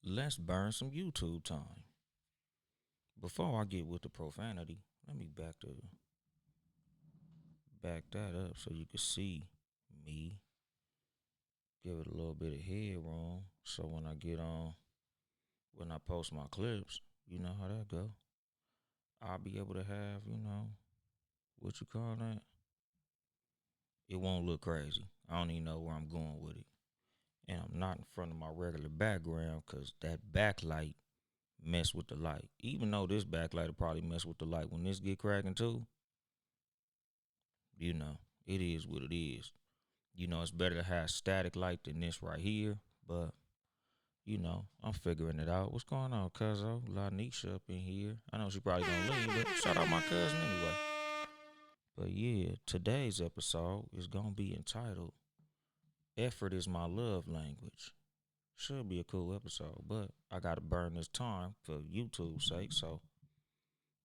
Let's burn some YouTube time. Before I get with the profanity, let me back that up so you can see me. Give it a little bit of headroom so when I post my clips, you know how that go. I'll be able to have, what you call that? It won't look crazy. I don't even know where I'm going with it. And I'm not in front of my regular background because that backlight mess with the light. Even though this backlight will probably mess with the light when this get cracking too, you know, it is what it is. It's better to have static light than this right here. But, I'm figuring it out. What's going on, cuzzo? Lanisha up in here. I know she probably don't leave, but shout out my cousin anyway. But yeah, today's episode is gonna be entitled Effort is My Love Language. Should be a cool episode, but I gotta burn this time for YouTube's sake, so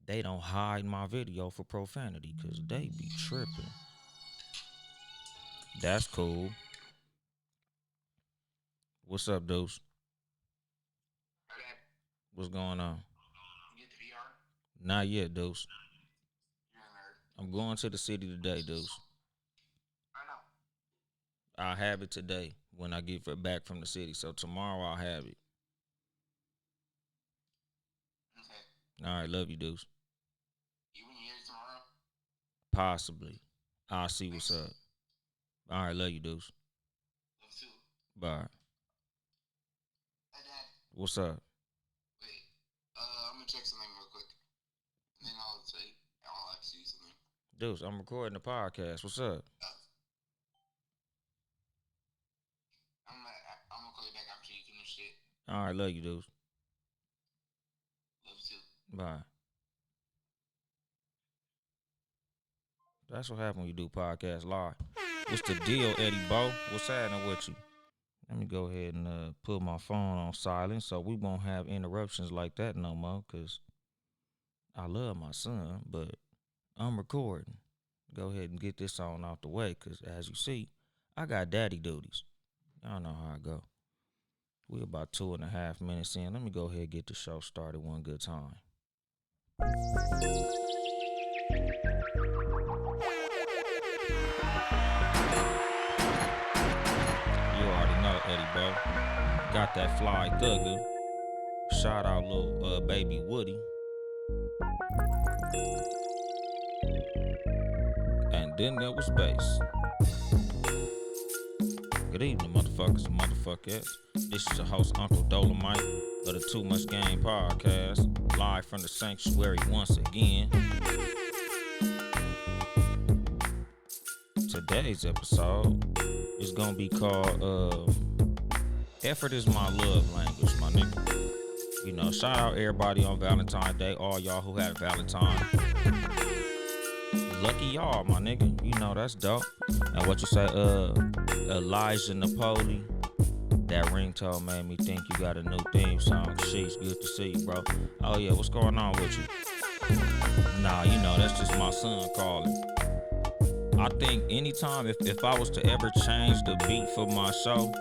they don't hide my video for profanity, cause they be tripping. That's cool. What's up, Deuce? What's going on? Not yet, Deuce. I'm going to the city today, Deuce. I'll have it today when I get back from the city. So tomorrow I'll have it. All right, love you, Deuce. Possibly. I'll see what's up. All right, love you, Deuce. Bye. What's up? Deuce, I'm recording the podcast. What's up? All right, love you, Deuce. Bye. That's what happens when you do podcast live. What's the deal, Eddie Bo? What's happening with you? Let me go ahead and put my phone on silent so we won't have interruptions like that no more, because I love my son, but I'm recording. Go ahead and get this on out the way, because as you see, I got daddy duties. Y'all know how I go. We about 2.5 minutes in. Let me go ahead and get the show started one good time. You already know, Eddie Bo. Got that fly thugger. Shout out little baby Woody. And then there was bass. Good evening, motherfuckers and motherfuckers. This is your host, Uncle Dolemite of the Too Much Game podcast, live from the sanctuary once again. Today's episode is gonna be called Effort is My Love Language, my nigga. Shout out everybody on Valentine's Day, all y'all who had Valentine. Lucky y'all, my nigga. That's dope. And what you say, Elijah Napoli, that ringtone made me think you got a new theme song. Sheesh, good to see you, bro. Oh yeah, what's going on with you? Nah, that's just my son calling. I think anytime if I was to ever change the beat for my show,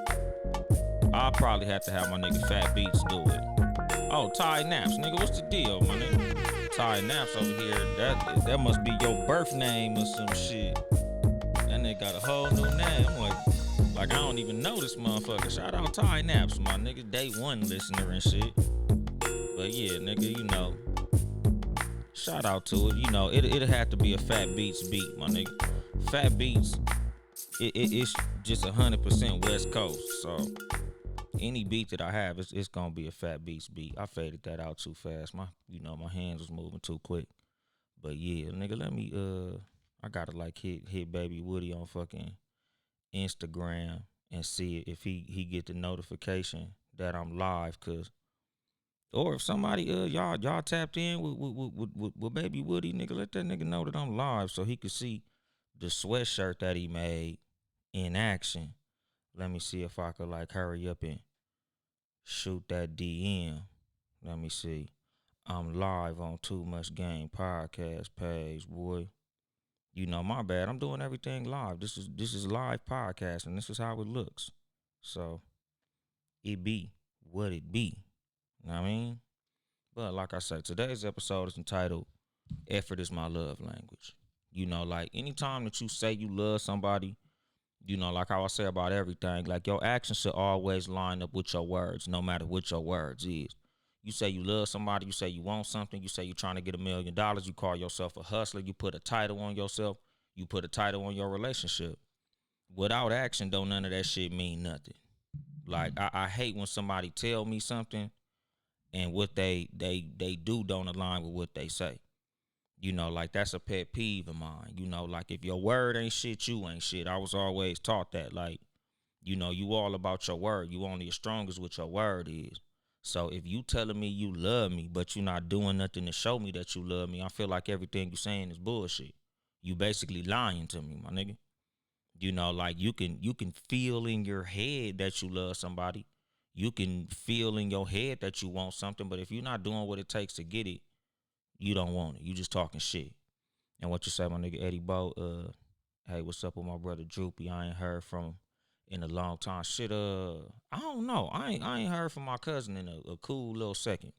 I'll probably have to have my nigga Fat Beats do it. Oh, Ty Naps, nigga, what's the deal, my nigga? Ty Naps over here, that must be your birth name or some shit. That nigga got a whole new name. I'm like I don't even know this motherfucker. Shout out Ty Naps, my nigga, day one listener and shit. But yeah, nigga, shout out to it. It'll have to be a Fat Beats beat, my nigga. Fat Beats, it's just 100% West Coast, so any beat that I have, it's gonna be a Fat Beats beat. I faded that out too fast. My hands was moving too quick. But yeah, nigga, let me I gotta hit baby Woody on fucking Instagram and see if he get the notification that I'm live, or if somebody y'all tapped in with baby Woody, nigga, let that nigga know that I'm live so he could see the sweatshirt that he made in action. Let me see if I could hurry up and shoot that DM. Let me see. I'm live on Too Much Game podcast page, boy. My bad. I'm doing everything live. This is live podcast, and this is how it looks. So it be what it be. Know what I mean? But like I said, today's episode is entitled Effort is My Love Language. Like anytime that you say you love somebody, like how I say about everything, like your actions should always line up with your words, no matter what your words is. You say you love somebody, you say you want something, you say you're trying to get $1 million, you call yourself a hustler, you put a title on yourself, you put a title on your relationship. Without action, don't none of that shit mean nothing. Like I hate when somebody tell me something and what they do don't align with what they say. Like that's a pet peeve of mine. Like if your word ain't shit, you ain't shit. I was always taught that. Like, you all about your word. You only as strong as what your word is. So if you telling me you love me, but you not doing nothing to show me that you love me, I feel like everything you saying is bullshit. You basically lying to me, my nigga. Like you can feel in your head that you love somebody. You can feel in your head that you want something, but if you're not doing what it takes to get it, you don't want it. You just talking shit. And what you say, my nigga Eddie Bo? Hey, what's up with my brother Droopy? I ain't heard from him in a long time. Shit, I don't know. I ain't heard from my cousin in a cool little second.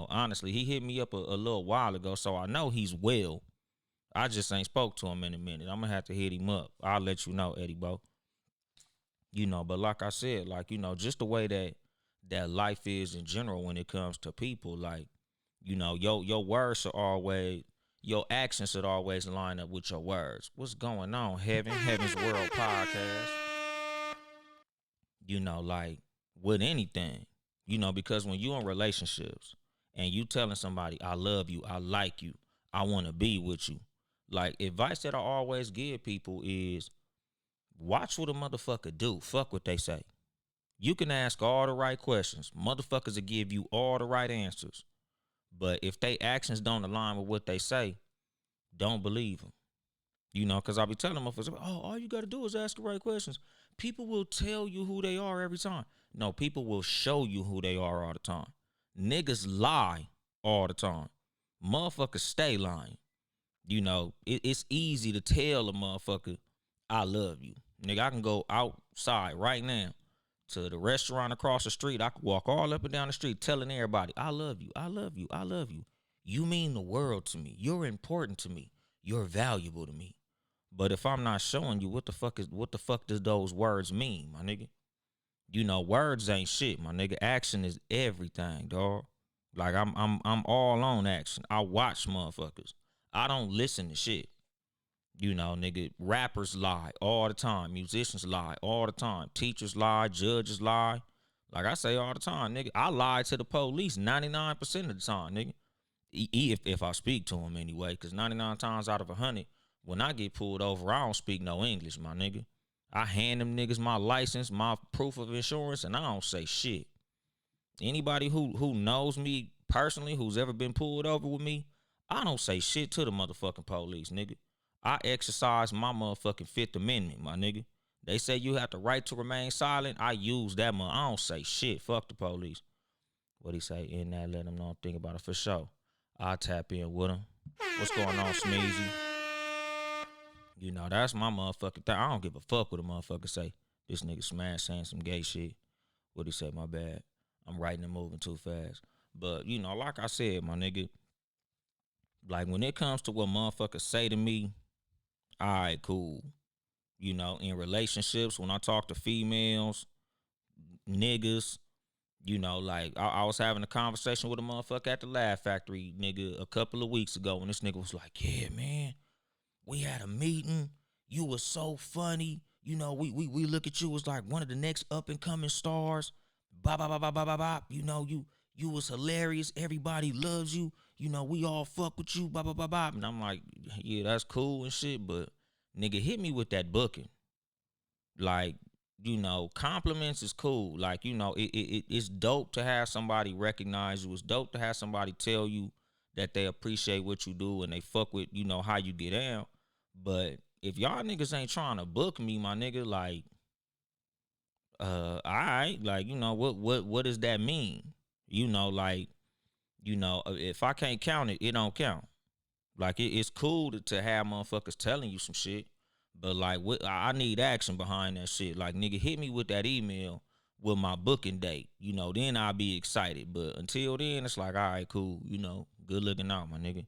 Honestly, he hit me up a little while ago, so I know he's well. I just ain't spoke to him in a minute. I'm gonna have to hit him up. I'll let you know, Eddie Bo. But like I said, like, just the way that life is in general when it comes to people, like, your words should always your actions should always line up with your words. What's going on, Heaven's World podcast? Like with anything, because when you in relationships and you telling somebody, I love you, I like you, I wanna be with you. Like advice that I always give people is watch what a motherfucker do. Fuck what they say. You can ask all the right questions. Motherfuckers will give you all the right answers. But if they actions don't align with what they say, don't believe them. Because I'll be telling motherfuckers, oh, all you got to do is ask the right questions. People will tell you who they are every time. No, people will show you who they are all the time. Niggas lie all the time. Motherfuckers stay lying. It's easy to tell a motherfucker, I love you. Nigga, I can go outside right now to the restaurant across the street. I could walk all up and down the street telling everybody, I love you, I love you, I love you. You mean the world to me. You're important to me. You're valuable to me. But if I'm not showing you, what the fuck does those words mean, my nigga? Words ain't shit, my nigga. Action is everything, dog. Like I'm all on action. I watch motherfuckers. I don't listen to shit. Nigga, rappers lie all the time. Musicians lie all the time. Teachers lie. Judges lie. Like I say all the time, nigga, I lie to the police 99% of the time, nigga. If I speak to them anyway, because 99 times out of 100, when I get pulled over, I don't speak no English, my nigga. I hand them niggas my license, my proof of insurance, and I don't say shit. Anybody who knows me personally, who's ever been pulled over with me, I don't say shit to the motherfucking police, nigga. I exercise my motherfucking Fifth Amendment, my nigga. They say you have the right to remain silent. I use that I don't say shit. Fuck the police. What he say in that? Let him know I'm thinking about it for sure. I'll tap in with him. What's going on, Smeezy? That's my motherfucking thing. I don't give a fuck what a motherfucker say. This nigga smash saying some gay shit. What he say? My bad. I'm writing and moving too fast. But, like I said, my nigga, like when it comes to what motherfuckers say to me, all right, cool. In relationships, when I talk to females, niggas, like I was having a conversation with a motherfucker at the Laugh Factory, nigga, a couple of weeks ago, and this nigga was like, yeah, man, we had a meeting. You was so funny. We look at you as like one of the next up and coming stars. Bop, bop, bop, bop, bop, bop, bop. You was hilarious. Everybody loves you. We all fuck with you. Bop, bop, bop, bop. And I'm like, yeah, that's cool and shit, but nigga, hit me with that booking. Like, compliments is cool. Like, it's dope to have somebody recognize you. It's dope to have somebody tell you that they appreciate what you do and they fuck with, how you get down. But if y'all niggas ain't trying to book me, my nigga, like, all right, like, what does that mean? Like, if I can't count it, it don't count. Like, it's cool to have motherfuckers telling you some shit, but like, I need action behind that shit. Like, nigga, hit me with that email with my booking date. Then I'll be excited. But until then, it's like, all right, cool. Good looking out, my nigga.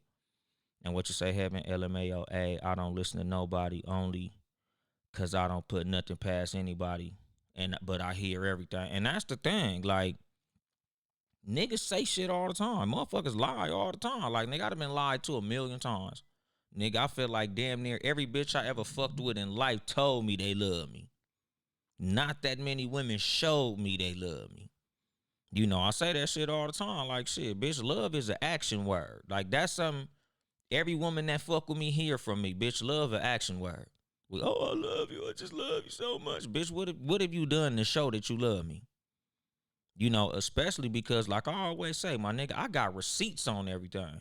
And what you say, Heaven, LMAO, I don't listen to nobody only because I don't put nothing past anybody. But I hear everything. And that's the thing. Like, niggas say shit all the time. Motherfuckers lie all the time. Like, nigga, I done been lied to a million times. Nigga, I feel like damn near every bitch I ever fucked with in life told me they love me. Not that many women showed me they love me. I say that shit all the time. Like, shit, bitch, love is an action word. Like, that's something every woman that fuck with me hear from me. Bitch, love an action word. Well, oh, I love you. I just love you so much. Bitch, what have you done to show that you love me? Especially because, like I always say, my nigga, I got receipts on everything.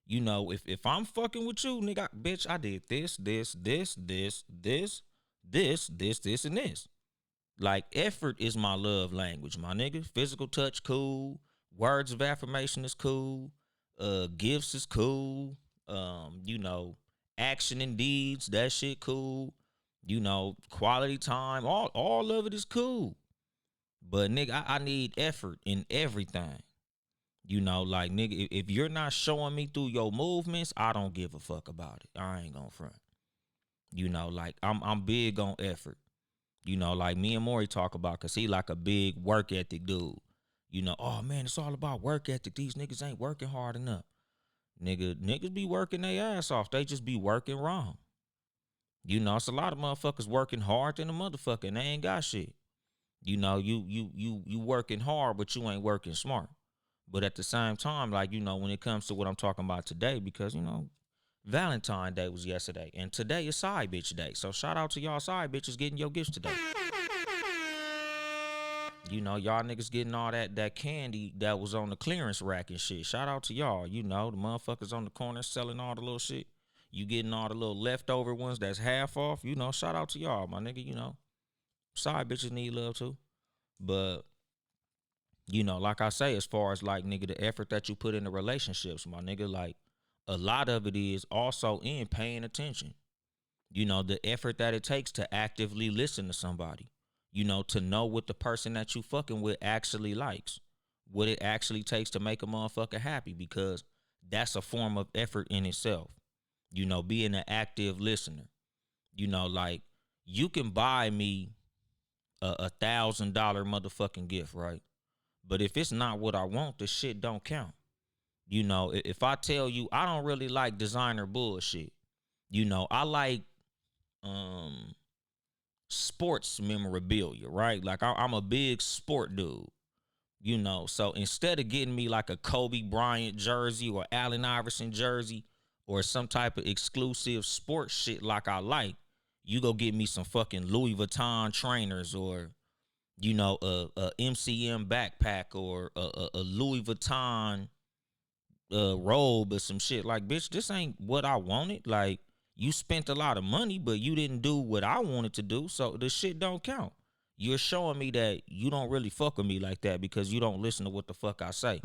If I'm fucking with you, nigga, bitch, I did this, and this. Like, effort is my love language, my nigga. Physical touch, cool. Words of affirmation is cool. Gifts is cool. Action and deeds, that shit cool. Quality time, all of it is cool. But nigga, I need effort in everything. Like, nigga, if you're not showing me through your movements, I don't give a fuck about it. I ain't gonna front. Like, I'm big on effort. Like me and Maury talk about, cause he like a big work ethic dude. Oh man, it's all about work ethic. These niggas ain't working hard enough. Niggas be working their ass off. They just be working wrong. It's a lot of motherfuckers working hard than a motherfucker and they ain't got shit. You working hard, but you ain't working smart. But at the same time, like, when it comes to what I'm talking about today, because, Valentine Day was yesterday, and today is Side Bitch Day. So shout out to y'all side bitches getting your gifts today. Y'all niggas getting all that candy that was on the clearance rack and shit. Shout out to y'all. The motherfuckers on the corner selling all the little shit. You getting all the little leftover ones that's half off. Shout out to y'all, my nigga. Side bitches need love too. But like I say, as far as like, nigga, the effort that you put into relationships, my nigga, like, a lot of it is also in paying attention. The effort that it takes to actively listen to somebody, to know what the person that you fucking with actually likes, what it actually takes to make a motherfucker happy, because that's a form of effort in itself. Being an active listener. Like, you can buy me a $1,000 motherfucking gift, right? But if it's not what I want, the shit don't count. If I tell you I don't really like designer bullshit, I like sports memorabilia, right? Like, I'm a big sport dude. So instead of getting me like a Kobe Bryant jersey or Allen Iverson jersey or some type of exclusive sports shit like I like, you go get me some fucking Louis Vuitton trainers, or a MCM backpack, or a Louis Vuitton robe or some shit. Like, bitch, this ain't what I wanted. Like, you spent a lot of money, but you didn't do what I wanted to do, so the shit don't count. You're showing me that you don't really fuck with me like that because you don't listen to what the fuck I say.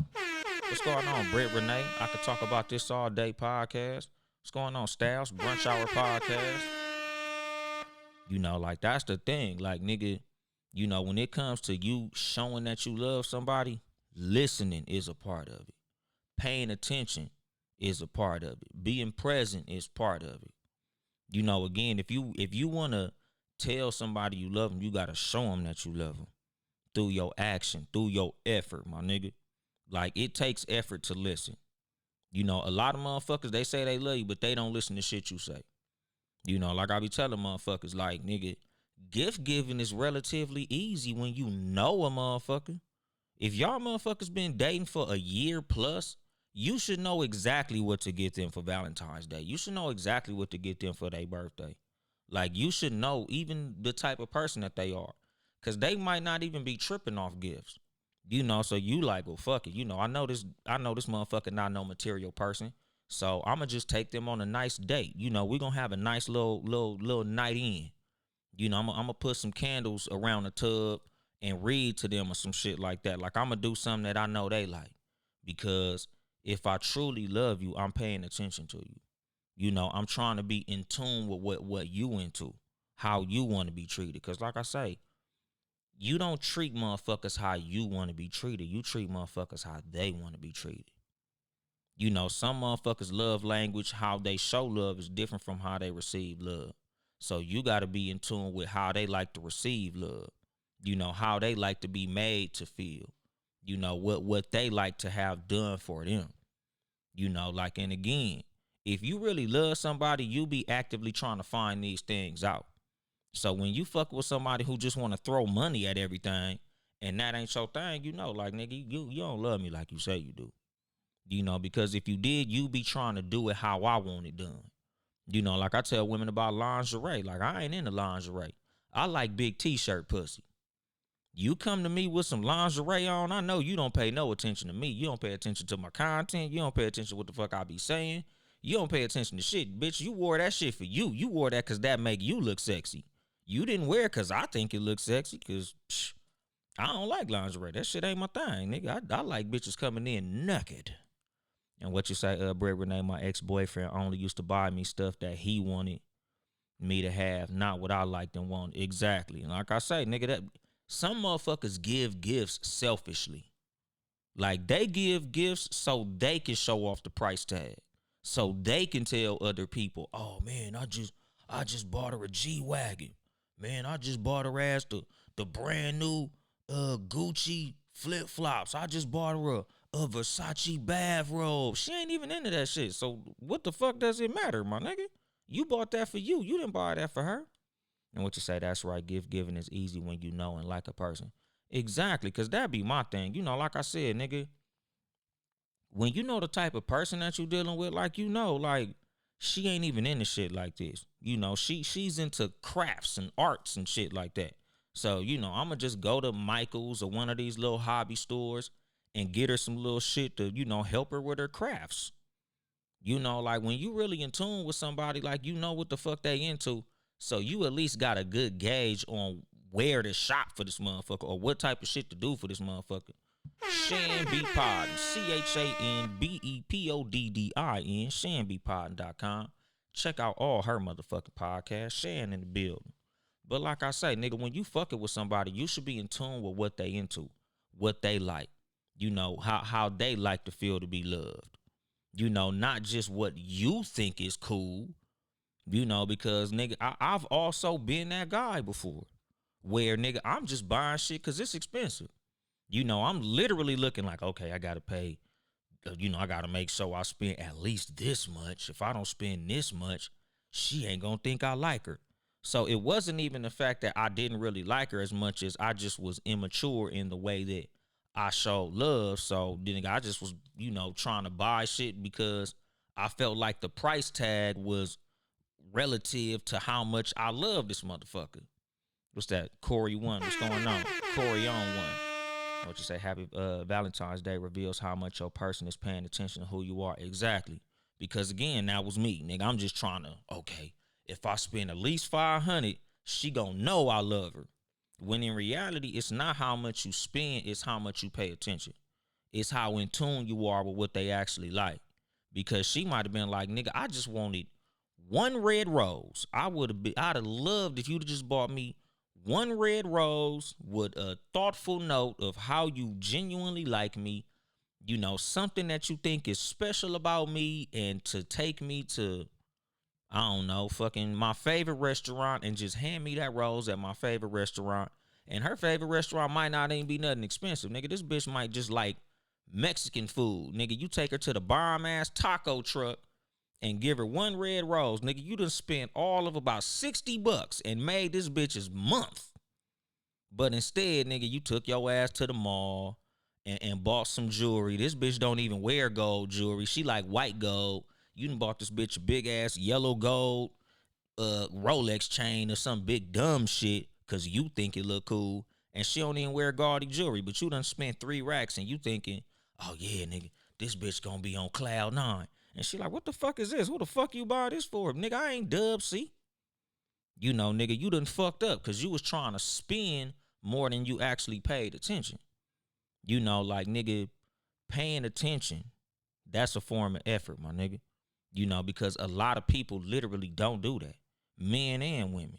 What's going on, Brett Renee? I could talk about this all day podcast. What's going on, Styles? Brunch Hour podcast. Like, that's the thing. Like, nigga, when it comes to you showing that you love somebody, listening is a part of it. Paying attention is a part of it. Being present is part of it. Again, if you want to tell somebody you love them, you got to show them that you love them through your action, through your effort, my nigga. Like, it takes effort to listen. A lot of motherfuckers, they say they love you, but they don't listen to shit you say. Like I be telling motherfuckers, like, nigga, gift giving is relatively easy when you know a motherfucker. If y'all motherfuckers been dating for a year plus, you should know exactly what to get them for Valentine's Day. You should know exactly what to get them for their birthday. Like, you should know even the type of person that they are, because they might not even be tripping off gifts. So you like, well, fuck it. I know this motherfucker not no material person. So I'ma just take them on a nice date. We gonna have a nice little night in. I'ma put some candles around the tub and read to them or some shit like that. Like, I'ma do something that I know they like. Because if I truly love you, I'm paying attention to you. I'm trying to be in tune with what you into, how you want to be treated. Because like I say, You don't treat motherfuckers how you want to be treated. You treat motherfuckers how they want to be treated. You know, some motherfuckers love language. How they show love is different from how they receive love. So you got to be in tune with how they like to receive love. You know, how they like to be made to feel. You know, what they like to have done for them. You know, like, and again, if you really love somebody, you be actively trying to find these things out. So when you fuck with somebody who just want to throw money at everything and that ain't your thing, you know, like, nigga, you don't love me like you say you do. You know, because if you did, you be trying to do it how I want it done. You know, like I tell women about lingerie. Like, I ain't into lingerie. I like big t-shirt pussy. You come to me with some lingerie on, I know you don't pay no attention to me. You don't pay attention to my content. You don't pay attention to what the fuck I be saying. You don't pay attention to shit. Bitch, you wore that shit for you. You wore that because that make you look sexy. You didn't wear it because I think it looks sexy, because I don't like lingerie. That shit ain't my thing, nigga. I like bitches coming in naked. And what you say, Brett Renee, my ex-boyfriend only used to buy me stuff that he wanted me to have, not what I liked and wanted. Exactly. And like I say, nigga, that some motherfuckers give gifts selfishly. Like, they give gifts so they can show off the price tag. So they can tell other people, oh man, I just bought her a G-Wagon. Man, I just bought her ass the brand new Gucci flip-flops. I just bought her a Versace bathrobe. She ain't even into that shit. So what the fuck does it matter, my nigga? You bought that for you. You didn't buy that for her. And what you say, that's right. Gift giving is easy when you know and like a person. Exactly, because that be my thing. You know, like I said, nigga, when you know the type of person that you dealing with, like, you know, like, she ain't even into shit like this. You know, she's into crafts and arts and shit like that. So, you know, I'ma just go to Michael's or one of these little hobby stores and get her some little shit to, you know, help her with her crafts. You know, like, when you really in tune with somebody, like, you know what the fuck they into. So you at least got a good gauge on where to shop for this motherfucker or what type of shit to do for this motherfucker. Shanby Poddin, ChanBePoddin, ShanbyPoddin.com. Check out all her motherfucking podcasts. Shan in the building. But like I say, nigga, when you fucking with somebody, you should be in tune with what they into, what they like. You know, how they like to feel to be loved. You know, not just what you think is cool. You know, because, nigga, I've also been that guy before. Where, nigga, I'm just buying shit because it's expensive. You know, I'm literally looking like, okay, I got to pay, you know, I got to make sure I spend at least this much. If I don't spend this much, she ain't going to think I like her. So it wasn't even the fact that I didn't really like her as much as I just was immature in the way that I showed love. So then I just was, you know, trying to buy shit because I felt like the price tag was relative to how much I love this motherfucker. What's that? Corey one. What's going on? Corey on one. What you say? Happy Valentine's Day reveals how much your person is paying attention to who you are. Exactly. Because again, that was me, nigga. I'm just trying to, okay, if I spend at least 500, she gonna know I love her. When in reality, it's not how much you spend, it's how much you pay attention. It's how in tune you are with what they actually like. Because she might have been like, nigga, I just wanted one red rose. I'd have loved if you'd just bought me one red rose with a thoughtful note of how you genuinely like me, you know, something that you think is special about me, and to take me to, I don't know, fucking my favorite restaurant and just hand me that rose at my favorite restaurant. And her favorite restaurant might not even be nothing expensive. Nigga, this bitch might just like Mexican food. Nigga, you take her to the bomb ass taco truck and give her one red rose. Nigga, you done spent all of about $60 and made this bitch's month. But instead, nigga, you took your ass to the mall and bought some jewelry. This bitch don't even wear gold jewelry. She like white gold. You done bought this bitch a big ass yellow gold Rolex chain or some big dumb shit because you think it look cool. And she don't even wear gaudy jewelry. But you done spent 3 racks and you thinking, oh yeah, nigga, this bitch gonna be on cloud 9. And she like, what the fuck is this? What the fuck you buy this for? Nigga, I ain't Dub C. You know, nigga, you done fucked up because you was trying to spend more than you actually paid attention. You know, like, nigga, paying attention, that's a form of effort, my nigga. You know, because a lot of people literally don't do that. Men and women.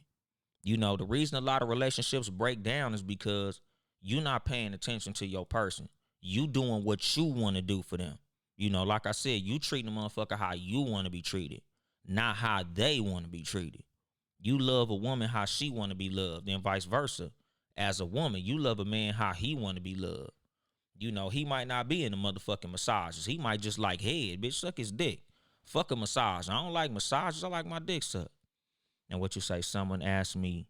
You know, the reason a lot of relationships break down is because you're not paying attention to your person. You doing what you want to do for them. You know, like I said, you treating the motherfucker how you want to be treated, not how they want to be treated. You love a woman how she want to be loved, and vice versa. As a woman, you love a man how he want to be loved. You know, he might not be in the motherfucking massages. He might just like head, bitch, suck his dick. Fuck a massage. I don't like massages. I like my dick sucked. And what you say, someone asked me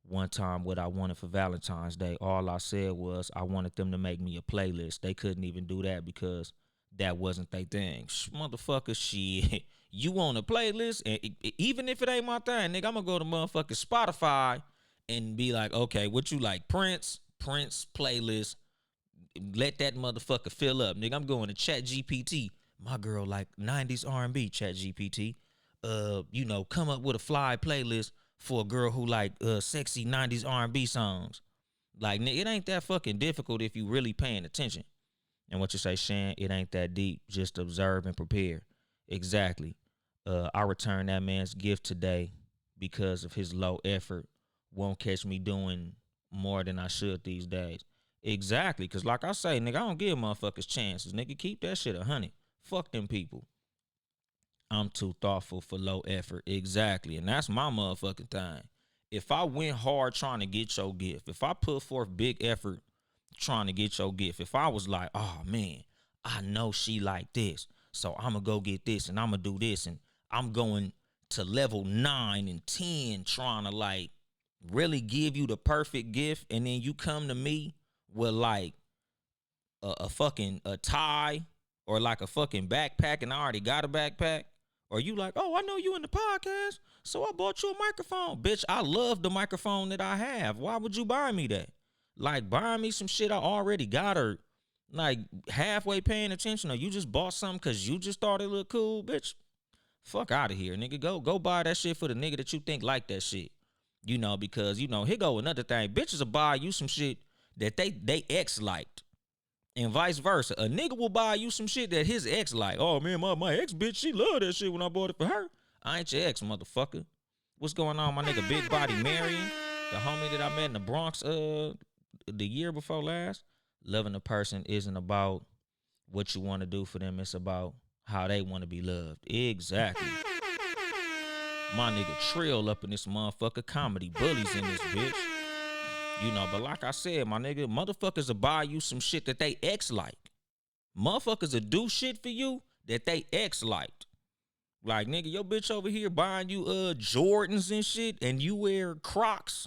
one time what I wanted for Valentine's Day. All I said was I wanted them to make me a playlist. They couldn't even do that because that wasn't their thing. Motherfucker, shit. You want a playlist? And even if it ain't my thing, nigga, I'm gonna go to motherfucking Spotify and be like, okay, what you like? Prince playlist. Let that motherfucker fill up. Nigga, I'm going to Chat GPT. My girl like 90s R&B, Chat GPT. You know, come up with a fly playlist for a girl who like sexy 90s R&B songs. Like, it ain't that fucking difficult if you really paying attention. And what you say, Shan, it ain't that deep. Just observe and prepare. Exactly. I returned that man's gift today because of his low effort. Won't catch me doing more than I should these days. Exactly. Because like I say, nigga, I don't give motherfuckers chances. Nigga, keep that shit 100. Fuck them people. I'm too thoughtful for low effort. Exactly. And that's my motherfucking thing. If I went hard trying to get your gift, if I put forth big effort trying to get your gift, if I was like, oh man, I know she like this, so I'm gonna go get this and I'm gonna do this, and I'm going to level 9 and 10 trying to like really give you the perfect gift, and then you come to me with like a fucking a tie or like a fucking backpack, and I already got a backpack. Or you like, oh, I know you in the podcast, so I bought you a microphone. Bitch, I love the microphone that I have. Why would you buy me that? Like, buying me some shit I already got, or like halfway paying attention, or you just bought something because you just thought it looked cool, bitch. Fuck out of here, nigga. Go buy that shit for the nigga that you think like that shit. You know, because, you know, here go another thing. Bitches will buy you some shit that they ex liked. And vice versa. A nigga will buy you some shit that his ex like. Oh man, my ex bitch, she loved that shit when I bought it for her. I ain't your ex, motherfucker. What's going on, my nigga Big Body Marion? The homie that I met in the Bronx the year before last. Loving a person isn't about what you want to do for them. It's about how they want to be loved. Exactly. My nigga Trill up in this motherfucker. Comedy bullies in this bitch. You know, but like I said, my nigga, motherfuckers will buy you some shit that they ex like. Motherfuckers will do shit for you that they ex liked. Like, nigga, your bitch over here buying you Jordans and shit, and you wear Crocs.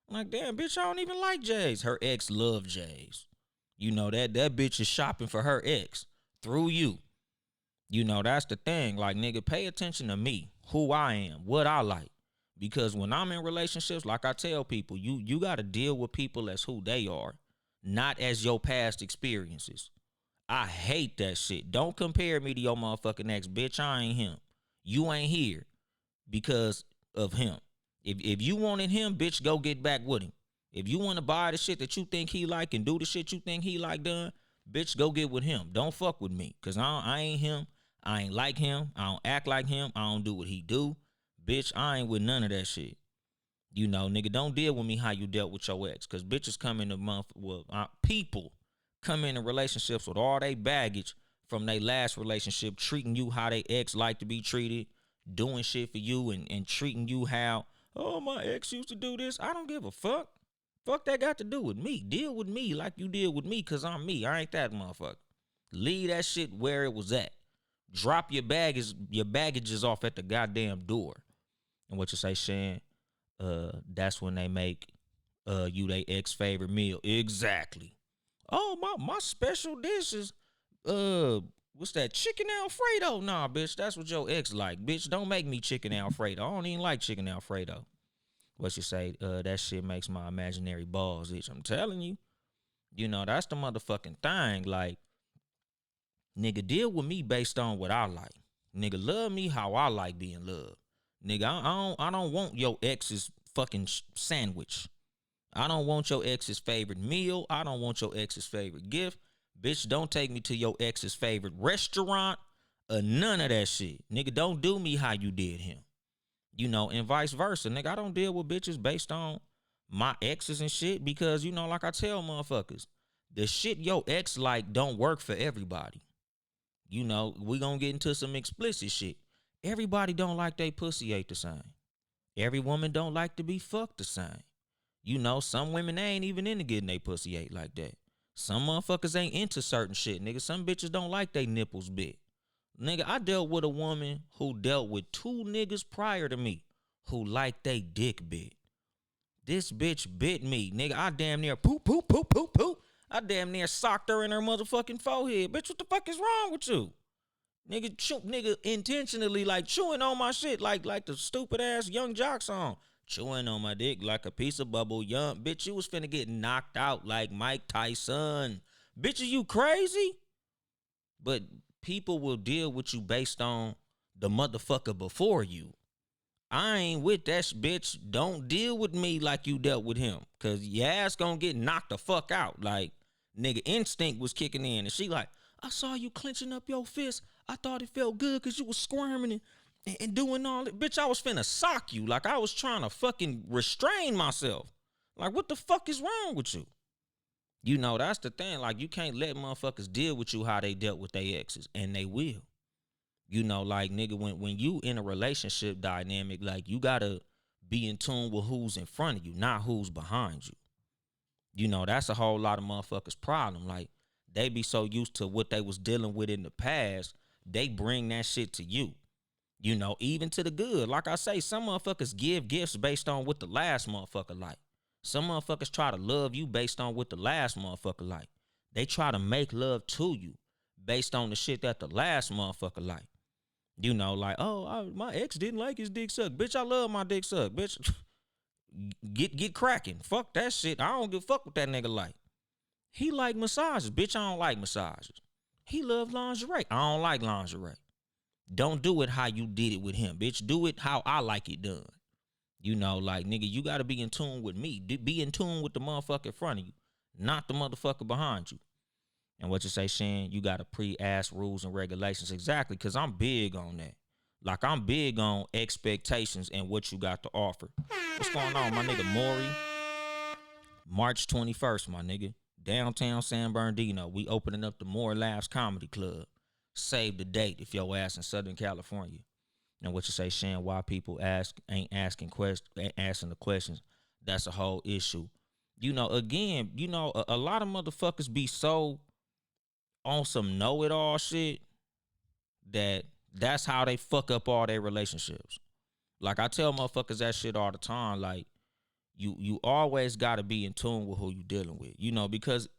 I'm like, damn, bitch, I don't even like J's. Her ex love J's. You know, that bitch is shopping for her ex through you. You know, that's the thing. Like, nigga, pay attention to me, who I am, what I like. Because when I'm in relationships, like I tell people, you got to deal with people as who they are, not as your past experiences. I hate that shit. Don't compare me to your motherfucking ex, bitch. I ain't him. You ain't here because of him. If you wanted him, bitch, go get back with him. If you want to buy the shit that you think he like and do the shit you think he like done, bitch, go get with him. Don't fuck with me, because I ain't him. I ain't like him. I don't act like him. I don't do what he do. Bitch, I ain't with none of that shit. You know, nigga, don't deal with me how you dealt with your ex. Because bitches come in people come into relationships with all they baggage from their last relationship, treating you how they ex like to be treated, doing shit for you, and treating you how, oh, my ex used to do this. I don't give a fuck. Fuck that got to do with me. Deal with me like you deal with me, because I'm me. I ain't that motherfucker. Leave that shit where it was at. Drop your baggages off at the goddamn door. And what you say, Shan? That's when they make you they ex favorite meal. Exactly. Oh, my special dish is what's that? Chicken Alfredo. Nah, bitch, that's what your ex like. Bitch, don't make me chicken Alfredo. I don't even like chicken Alfredo. What you say? That shit makes my imaginary balls itch. I'm telling you. You know, that's the motherfucking thing. Like, nigga, deal with me based on what I like. Nigga, love me how I like being loved. Nigga, I don't want your ex's fucking sandwich. I don't want your ex's favorite meal. I don't want your ex's favorite gift. Bitch, don't take me to your ex's favorite restaurant or none of that shit. Nigga, don't do me how you did him. And vice versa. Nigga, I don't deal with bitches based on my exes and shit because, like I tell motherfuckers, the shit your ex like don't work for everybody. We gonna get into some explicit shit. Everybody don't like they pussy ain't the same. Every woman don't like to be fucked the same. Some women they ain't even into getting they pussy ate like that. Some motherfuckers ain't into certain shit, nigga. Some bitches don't like they nipples bit. Nigga, I dealt with a woman who dealt with two niggas prior to me who liked they dick bit. This bitch bit me, nigga. I damn near poop, poop, poop, poop, poop. I damn near socked her in her motherfucking forehead. Bitch, what the fuck is wrong with you? Nigga intentionally like chewing on my shit like the stupid ass Young Jock song. Chewing on my dick like a piece of bubble yum. Bitch, you was finna get knocked out like Mike Tyson. Bitch, are you crazy? But people will deal with you based on the motherfucker before you. I ain't with that bitch. Don't deal with me like you dealt with him. Cause your ass gonna get knocked the fuck out. Like, nigga, instinct was kicking in. And she like, I saw you clenching up your fist. I thought it felt good cause you was squirming and doing all that. Bitch, I was finna sock you. Like I was trying to fucking restrain myself. Like, what the fuck is wrong with you? That's the thing. Like, you can't let motherfuckers deal with you how they dealt with their exes. And they will. Like, nigga, when you in a relationship dynamic, like, you gotta be in tune with who's in front of you, not who's behind you. That's a whole lot of motherfuckers' problem. Like, they be so used to what they was dealing with in the past, they bring that shit to you. Even to the good. Like I say, some motherfuckers give gifts based on what the last motherfucker like. Some motherfuckers try to love you based on what the last motherfucker like. They try to make love to you based on the shit that the last motherfucker like. Like, oh, my ex didn't like his dick suck. Bitch, I love my dick suck. Bitch, get cracking. Fuck that shit. I don't give a fuck what that nigga like. He like massages. Bitch, I don't like massages. He love lingerie. I don't like lingerie. Don't do it how you did it with him. Bitch, do it how I like it done. Like, nigga, you got to be in tune with me. Be in tune with the motherfucker in front of you, not the motherfucker behind you. And what you say, Shan, you got to pre-ask rules and regulations. Exactly, because I'm big on that. Like, I'm big on expectations and what you got to offer. What's going on, my nigga Maury? March 21st, my nigga. Downtown San Bernardino. We opening up the More Laughs Comedy Club. Save the date if your ass in Southern California. And what you say, Shan, why people ain't asking the questions. That's a whole issue. Again, a lot of motherfuckers be so on some know-it-all shit that's how they fuck up all their relationships. Like, I tell motherfuckers that shit all the time. Like, you always got to be in tune with who you dealing with, because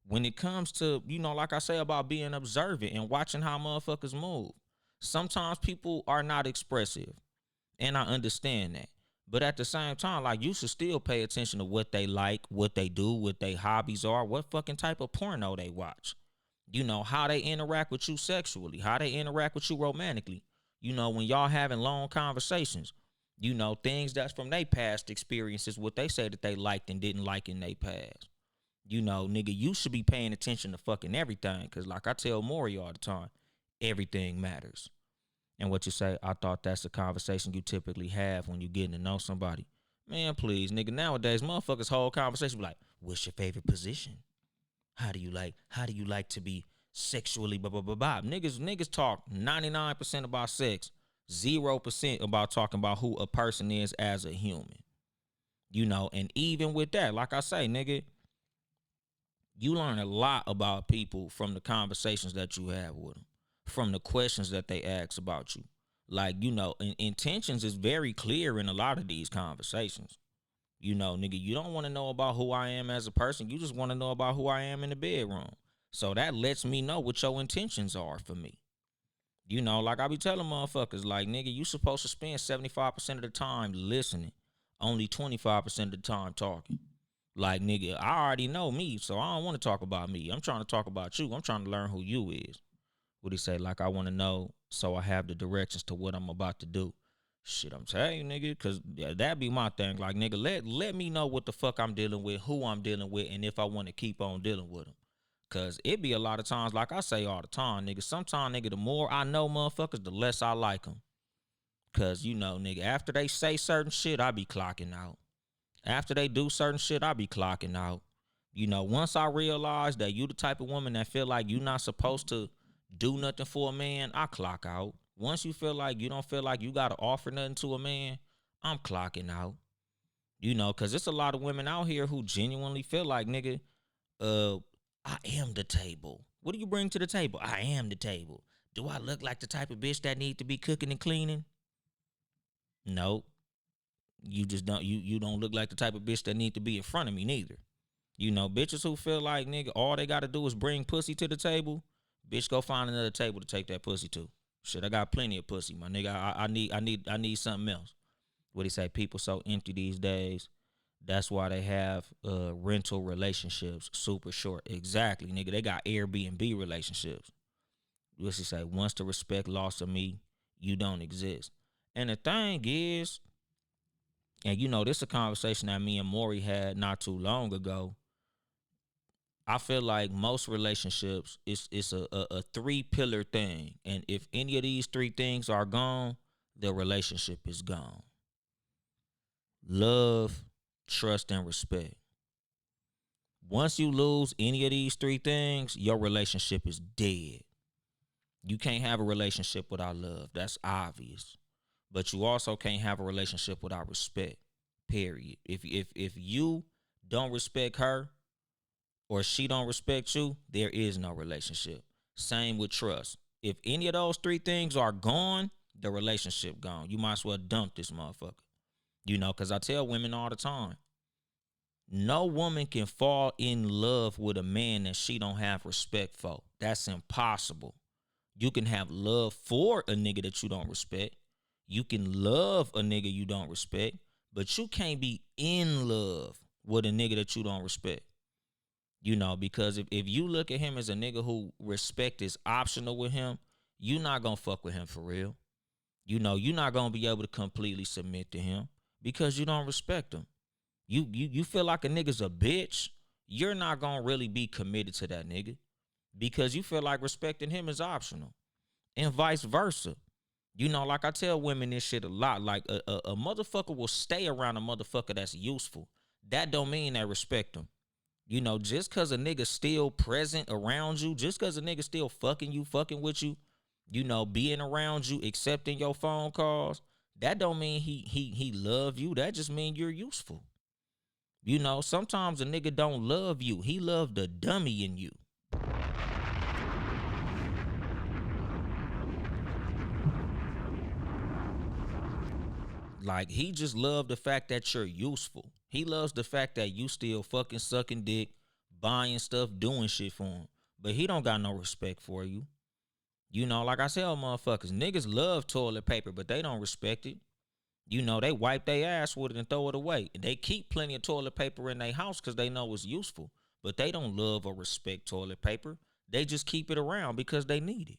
when it comes to, like I say about being observant and watching how motherfuckers move, sometimes people are not expressive, and I understand that. But at the same time, like, you should still pay attention to what they like, what they do, what their hobbies are, what fucking type of porno they watch. How they interact with you sexually, how they interact with you romantically. When y'all having long conversations, things that's from their past experiences, what they say that they liked and didn't like in their past. Nigga, you should be paying attention to fucking everything. Because like I tell Maury all the time, everything matters. And what you say, I thought that's a conversation you typically have when you getting to know somebody. Man, please, nigga, nowadays, motherfuckers' whole conversation be like, what's your favorite position? How do you like to be sexually blah blah blah blah? Niggas talk 99% about sex, 0% about talking about who a person is as a human. And even with that, like I say, nigga, you learn a lot about people from the conversations that you have with them, from the questions that they ask about you. Like, intentions is very clear in a lot of these conversations. Nigga, you don't want to know about who I am as a person. You just want to know about who I am in the bedroom. So that lets me know what your intentions are for me. Like I be telling motherfuckers, like, nigga, you supposed to spend 75% of the time listening, only 25% of the time talking. Like, nigga, I already know me, so I don't want to talk about me. I'm trying to talk about you. I'm trying to learn who you is. What he say? Like, I want to know so I have the directions to what I'm about to do. Shit, I'm telling you, nigga, because that be my thing. Like, nigga, let me know what the fuck I'm dealing with, who I'm dealing with, and if I want to keep on dealing with them. Because it be a lot of times, like I say all the time, nigga, sometimes, nigga, the more I know motherfuckers, the less I like them. Cause you know, nigga, after they say certain shit, I be clocking out. After they do certain shit, I be clocking out. You know, once I realize that you the type of woman that feel like you not supposed to do nothing for a man, I clock out. Once you feel like you don't feel like you gotta offer nothing to a man, I'm clocking out. You know, cause it's a lot of women out here who genuinely feel like, nigga, uh, I am the table. What do you bring to the table? I am the table. Do I look like the type of bitch that need to be cooking and cleaning? Nope. You just don't you don't look like the type of bitch that need to be in front of me neither. You know, bitches who feel like, nigga, all they gotta do is bring pussy to the table, bitch, go find another table to take that pussy to. Shit, I got plenty of pussy, my nigga. I need something else. What he say? People so empty these days. That's why they have rental relationships super short. Exactly, nigga. They got Airbnb relationships. What's he say? Once the respect lost of me, you don't exist. And the thing is, and you know, this is a conversation that me and Maury had not too long ago. I feel like most relationships it's a three pillar thing. And if any of these three things are gone, the relationship is gone. Love, trust, and respect. Once you lose any of these three things, your relationship is dead. You can't have a relationship without love. That's obvious. But you also can't have a relationship without respect. Period. If you don't respect her or she don't respect you, there is no relationship. Same with trust. If any of those three things are gone, the relationship gone. You might as well dump this motherfucker. You know, because I tell women all the time, no woman can fall in love with a man that she don't have respect for. That's impossible. You can have love for a nigga that you don't respect. You can love a nigga you don't respect, but you can't be in love with a nigga that you don't respect. You know, because if you look at him as a nigga who respect is optional with him, you not gonna fuck with him for real. You know, you're not gonna be able to completely submit to him because you don't respect him. You feel like a nigga's a bitch, you're not gonna really be committed to that nigga because you feel like respecting him is optional. And vice versa. You know, like I tell women this shit a lot. Like a motherfucker will stay around a motherfucker that's useful. That don't mean they respect him. You know, just cause a nigga still present around you, just cause a nigga still fucking you, fucking with you, you know, being around you, accepting your phone calls, that don't mean he love you. That just mean you're useful. You know, sometimes a nigga don't love you. He love the dummy in you. Like, he just love the fact that you're useful. He loves the fact that you still fucking sucking dick, buying stuff, doing shit for him. But he don't got no respect for you. You know, like I tell motherfuckers, niggas love toilet paper, but they don't respect it. You know, they wipe their ass with it and throw it away. They keep plenty of toilet paper in their house because they know it's useful. But they don't love or respect toilet paper. They just keep it around because they need it.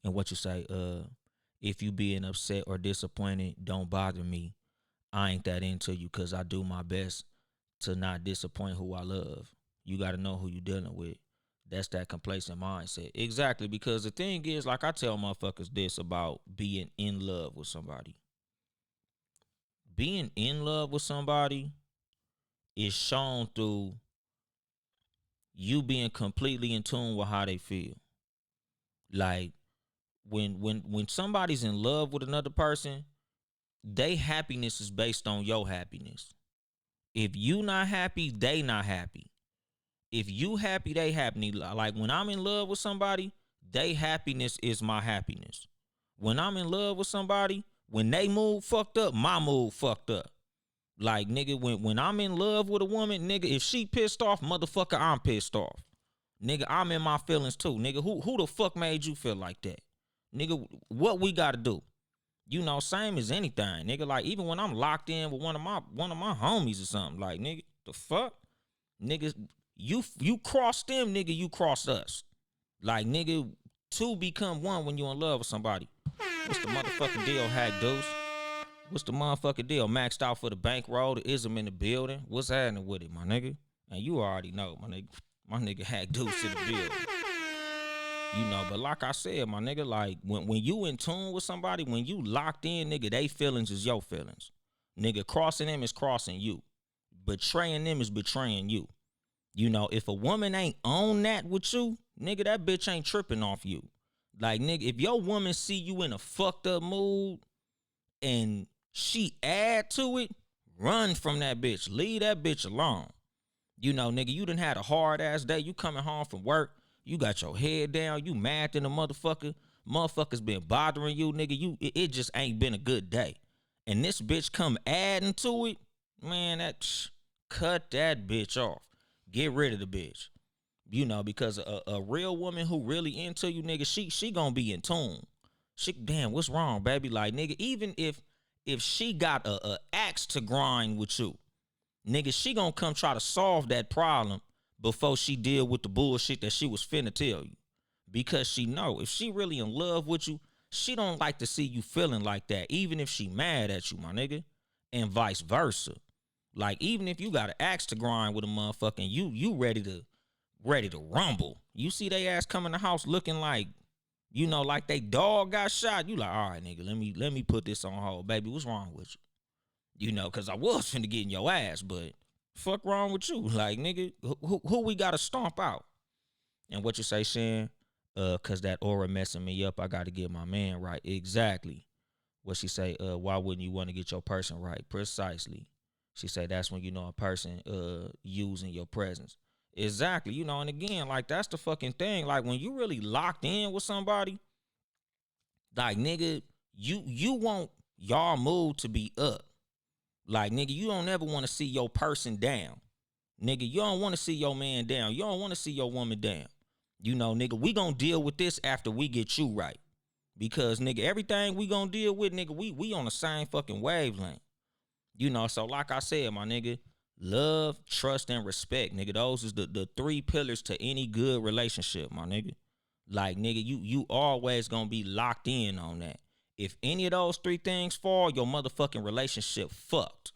And what you say, if you being upset or disappointed, don't bother me. I ain't that into you because I do my best to not disappoint who I love. You got to know who you dealing with. That's that complacent mindset. Exactly, because the thing is, like I tell motherfuckers this about being in love with somebody. Being in love with somebody is shown through you being completely in tune with how they feel. Like when somebody's in love with another person, they happiness is based on your happiness. If you not happy, they not happy. If you happy, they happy. Like when I'm in love with somebody, they happiness is my happiness. When I'm in love with somebody, when they mood fucked up, my mood fucked up. Like, nigga, when I'm in love with a woman, nigga, if she pissed off, motherfucker, I'm pissed off. Nigga, I'm in my feelings too. Nigga, who the fuck made you feel like that? Nigga, what we gotta do? You know, same as anything, nigga. Like, even when I'm locked in with one of my homies or something, like, nigga, the fuck? Niggas, you cross them, nigga, you cross us. Like, nigga, two become one when you in love with somebody. What's the motherfucking deal, Hack Deuce? What's the motherfucking deal? Maxed out for the bankroll, the ism in the building. What's happening with it, my nigga? And you already know, my nigga. My nigga Hack Deuce in the building. But like I said, my nigga, like when you in tune with somebody, when you locked in, nigga, they feelings is your feelings. Nigga, crossing them is crossing you. Betraying them is betraying you. If a woman ain't on that with you, nigga, that bitch ain't tripping off you. Like, nigga, if your woman see you in a fucked up mood and she add to it, run from that bitch. Leave that bitch alone. Nigga, you done had a hard ass day. You coming home from work. You got your head down. You mad than a motherfucker. Motherfuckers been bothering you, nigga. It just ain't been a good day. And this bitch come adding to it, man, cut that bitch off. Get rid of the bitch. Because a real woman who really into you, nigga, she gonna be in tune. Damn, what's wrong, baby? Like, nigga, even if she got a axe to grind with you, nigga, she gonna come try to solve that problem before she deal with the bullshit that she was finna tell you. Because she know if she really in love with you, she don't like to see you feeling like that, even if she mad at you, my nigga, and vice versa. Like, even if you got an axe to grind with a motherfucker and you ready to rumble, you see they ass come in the house looking like, like they dog got shot. You like, all right, nigga, let me put this on hold, baby. What's wrong with you? Cause I was finna get in your ass, but fuck wrong with you? Like, nigga, who we gotta stomp out? And what you say, Shan? Cause that aura messing me up. I gotta get my man right. Exactly. What she say? Why wouldn't you want to get your person right? Precisely. She say that's when a person using your presence. Exactly. And again, like, that's the fucking thing. Like, when you really locked in with somebody, like, nigga, you want y'all mood to be up. Like, nigga, you don't ever want to see your person down. Nigga, you don't want to see your man down. You don't want to see your woman down. Nigga, we gonna deal with this after we get you right. Because, nigga, everything we gonna deal with, nigga, we on the same fucking wavelength. So like I said, my nigga, love, trust, and respect, nigga. Those is the three pillars to any good relationship, my nigga. Like, nigga, you always gonna be locked in on that. If any of those three things fall, your motherfucking relationship fucked.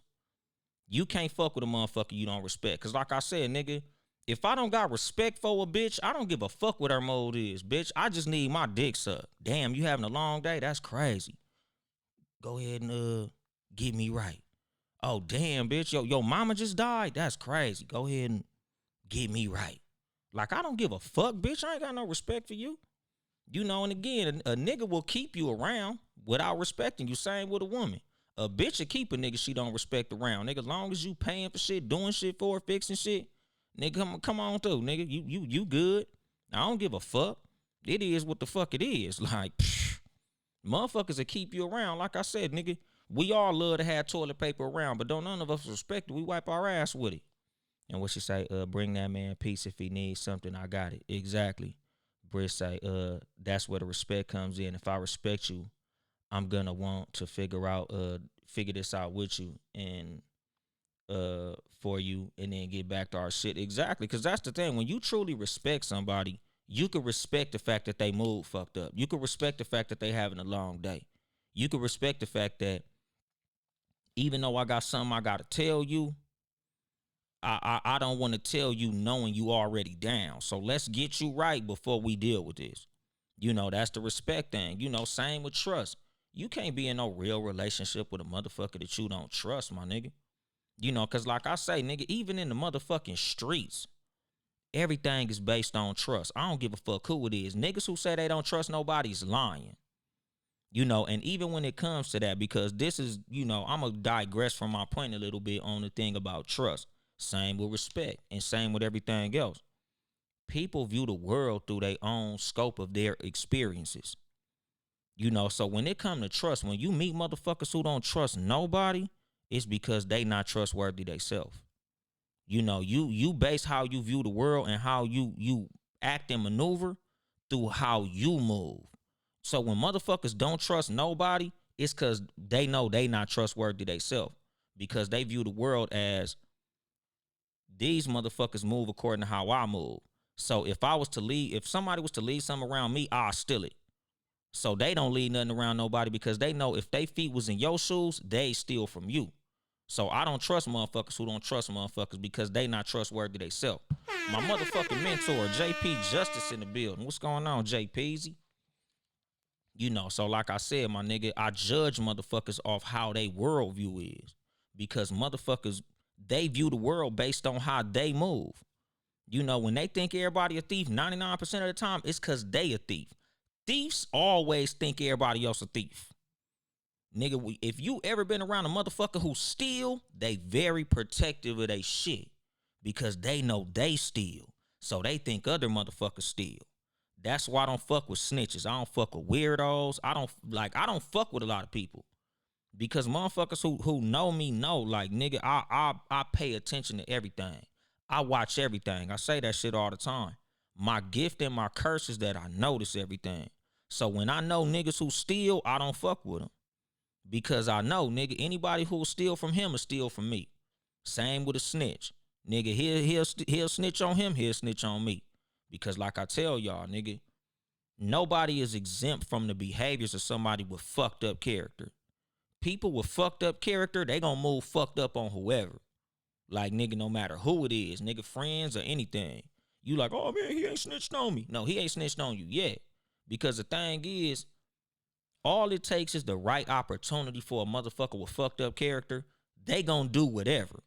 You can't fuck with a motherfucker you don't respect. Cause like I said, nigga, if I don't got respect for a bitch, I don't give a fuck what her mode is, bitch. I just need my dick sucked. Damn, you having a long day? That's crazy. Go ahead and get me right. Oh, damn, bitch. Your mama just died? That's crazy. Go ahead and get me right. Like, I don't give a fuck, bitch. I ain't got no respect for you. And again, a nigga will keep you around without respecting you. Same with a woman. A bitch will keep a nigga she don't respect around. Nigga, as long as you paying for shit, doing shit for her, fixing shit, nigga, come on through, nigga. You good. I don't give a fuck. It is what the fuck it is. Like, motherfuckers will keep you around. Like I said, nigga, we all love to have toilet paper around, but don't none of us respect it. We wipe our ass with it. And what she say? Bring that man peace if he needs something. I got it. Exactly. Britt say, that's where the respect comes in. If I respect you, I'm gonna want to figure this out with you and for you, and then get back to our shit. Exactly, because that's the thing. When you truly respect somebody, you can respect the fact that they mood fucked up. You can respect the fact that they having a long day. You can respect the fact that even though I got something I gotta tell you, I don't want to tell you knowing you already down. So let's get you right before we deal with this. That's the respect thing. Same with trust. You can't be in no real relationship with a motherfucker that you don't trust, my nigga. Cause like I say, nigga, even in the motherfucking streets, everything is based on trust. I don't give a fuck who it is. Niggas who say they don't trust nobody's lying. And even when it comes to that, because this is, I'm gonna digress from my point a little bit on the thing about trust. Same with respect and same with everything else. People view the world through their own scope of their experiences. So when it come to trust, when you meet motherfuckers who don't trust nobody, it's because they not trustworthy themselves. You base how you view the world and how you act and maneuver through how you move. So when motherfuckers don't trust nobody, it's because they know they not trustworthy themselves, because they view the world as these motherfuckers move according to how I move. So if somebody was to leave something around me, I'll steal it. So they don't leave nothing around nobody because they know if they feet was in your shoes, they steal from you. So I don't trust motherfuckers who don't trust motherfuckers because they not trustworthy themselves. My motherfucking mentor, JP Justice in the building. What's going on, JPZ? You know, so like I said, my nigga, I judge motherfuckers off how they worldview is. Because motherfuckers, they view the world based on how they move. You know, when they think everybody a thief, 99% of the time, it's because they a thief. Thieves always think everybody else a thief. Nigga, if you ever been around a motherfucker who steal, they very protective of they shit. Because they know they steal. So they think other motherfuckers steal. That's why I don't fuck with snitches. I don't fuck with weirdos. I don't fuck with a lot of people. Because motherfuckers who know me know, like, nigga, I pay attention to everything. I watch everything. I say that shit all the time. My gift and my curse is that I notice everything. So when I know niggas who steal, I don't fuck with them. Because I know, nigga, anybody who will steal from him will steal from me. Same with a snitch. Nigga, he'll snitch on him, he'll snitch on me. Because like I tell y'all, nigga, nobody is exempt from the behaviors of somebody with fucked up character. People with fucked up character, they gonna move fucked up on whoever. Like, nigga, no matter who it is, nigga, friends or anything. You like, oh man, he ain't snitched on me. No, he ain't snitched on you yet. Because the thing is, all it takes is the right opportunity for a motherfucker with fucked up character. They gonna do whatever.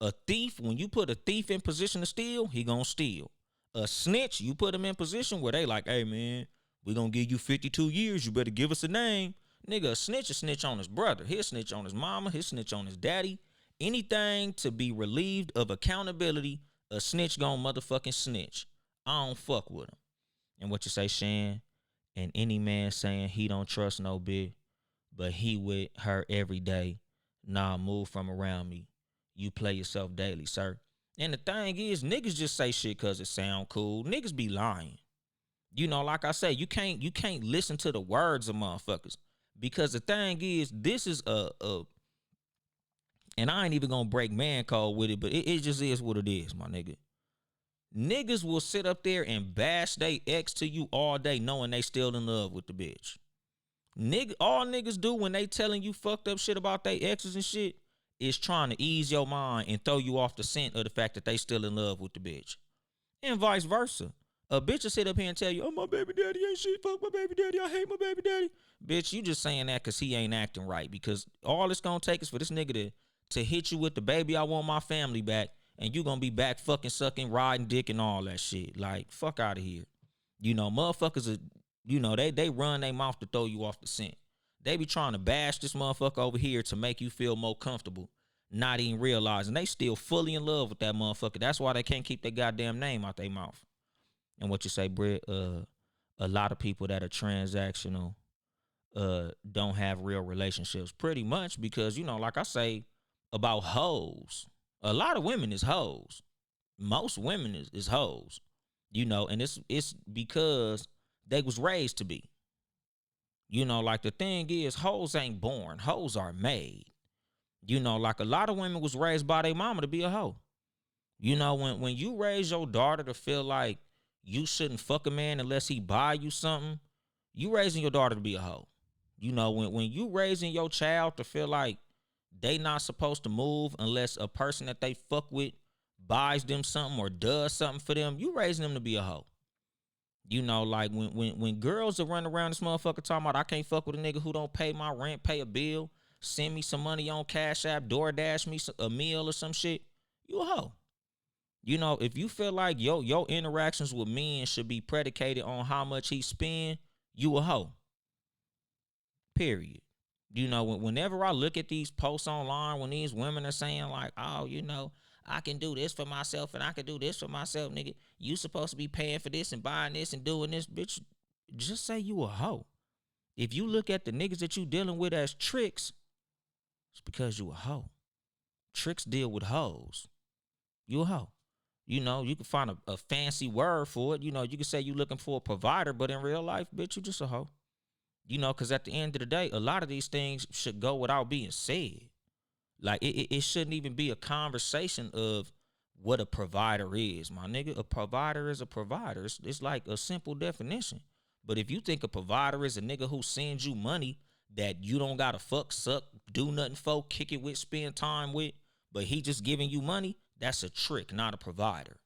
A thief, when you put a thief in position to steal, he gonna steal. A snitch, you put him in position where they like, hey man, we gonna give you 52 years. You better give us a name. Nigga, a snitch on his brother. He'll snitch on his mama. He'll snitch on his daddy. Anything to be relieved of accountability, a snitch gon' motherfucking snitch. I don't fuck with him. And what you say, Shan? And any man saying he don't trust no bitch, but he with her every day. Nah, move from around me. You play yourself daily, sir. And the thing is, niggas just say shit cause it sound cool. Niggas be lying. You know, like I say, you can't listen to the words of motherfuckers. Because the thing is, this is and I ain't even gonna break man code with it, but it just is what it is, my nigga. Niggas will sit up there and bash they ex to you all day knowing they still in love with the bitch. All niggas do when they telling you fucked up shit about they exes and shit is trying to ease your mind and throw you off the scent of the fact that they still in love with the bitch. And vice versa. A bitch will sit up here and tell you, oh, my baby daddy ain't shit, fuck my baby daddy, I hate my baby daddy. Bitch, you just saying that because he ain't acting right. Because all it's going to take is for this nigga to hit you with the baby, I want my family back, and you going to be back fucking sucking, riding dick and all that shit. Like, fuck out of here. You know, motherfuckers, they run their mouth to throw you off the scent. They be trying to bash this motherfucker over here to make you feel more comfortable, not even realizing they still fully in love with that motherfucker. That's why they can't keep their goddamn name out their mouth. And what you say, Britt, a lot of people that are transactional don't have real relationships pretty much because, you know, like I say about hoes, a lot of women is hoes. Most women is hoes, you know, and it's because they was raised to be. You know, like the thing is, hoes ain't born. Hoes are made. You know, like a lot of women was raised by their mama to be a hoe. You know, when you raise your daughter to feel like you shouldn't fuck a man unless he buy you something, you raising your daughter to be a hoe. You know, when you raising your child to feel like they not supposed to move unless a person that they fuck with buys them something or does something for them, you raising them to be a hoe. You know, like when girls are running around this motherfucker talking about I can't fuck with a nigga who don't pay my rent, pay a bill, send me some money on Cash App, DoorDash me a meal or some shit, you a hoe. You know, if you feel like your interactions with men should be predicated on how much he spend, you a hoe. Period. You know, whenever I look at these posts online, when these women are saying like, oh, you know, I can do this for myself and I can do this for myself, nigga. You supposed to be paying for this and buying this and doing this, bitch. Just say you a hoe. If you look at the niggas that you dealing with as tricks, it's because you a hoe. Tricks deal with hoes. You a hoe. You know, you can find a fancy word for it. You know, you can say you looking for a provider, but in real life, bitch, you just a hoe. You know, because at the end of the day, a lot of these things should go without being said. Like, it shouldn't even be a conversation of what a provider is, my nigga. A provider is a provider. It's like a simple definition. But if you think a provider is a nigga who sends you money that you don't gotta fuck, suck, do nothing for, kick it with, spend time with, but he just giving you money, that's a trick, not a provider.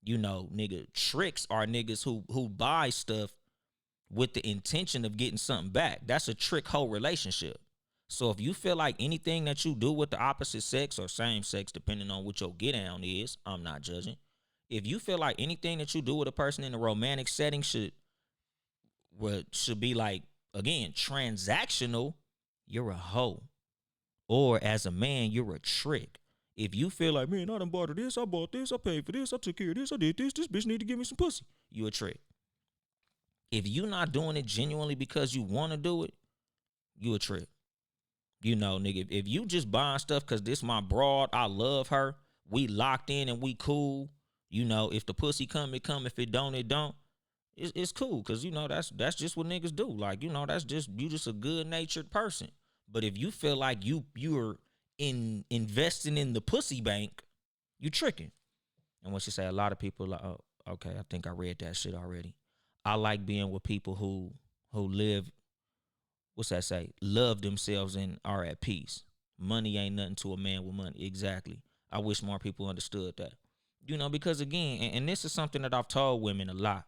You know, nigga, tricks are niggas who buy stuff with the intention of getting something back. That's a trick whole relationship. So if you feel like anything that you do with the opposite sex or same sex, depending on what your get down is, I'm not judging. If you feel like anything that you do with a person in a romantic setting should be like, again, transactional, you're a hoe. Or as a man, you're a trick. If you feel like, man, I done bought her this, I bought this, I paid for this, I took care of this, I did this bitch need to give me some pussy, you a trick. If you not doing it genuinely because you want to do it, you a trick. You know, nigga, if you just buying stuff because this my broad, I love her, we locked in and we cool, you know, if the pussy come, it come. If it don't, it don't. It's cool because, you know, that's just what niggas do. Like, you know, you just a good-natured person. But if you feel like you're investing in the pussy bank, you tricking. And what you say, a lot of people like, oh, okay, I think I read that shit already. I like being with people who live, what's that say? Love themselves and are at peace. Money ain't nothing to a man with money. Exactly. I wish more people understood that. You know, because again, and this is something that I've told women a lot.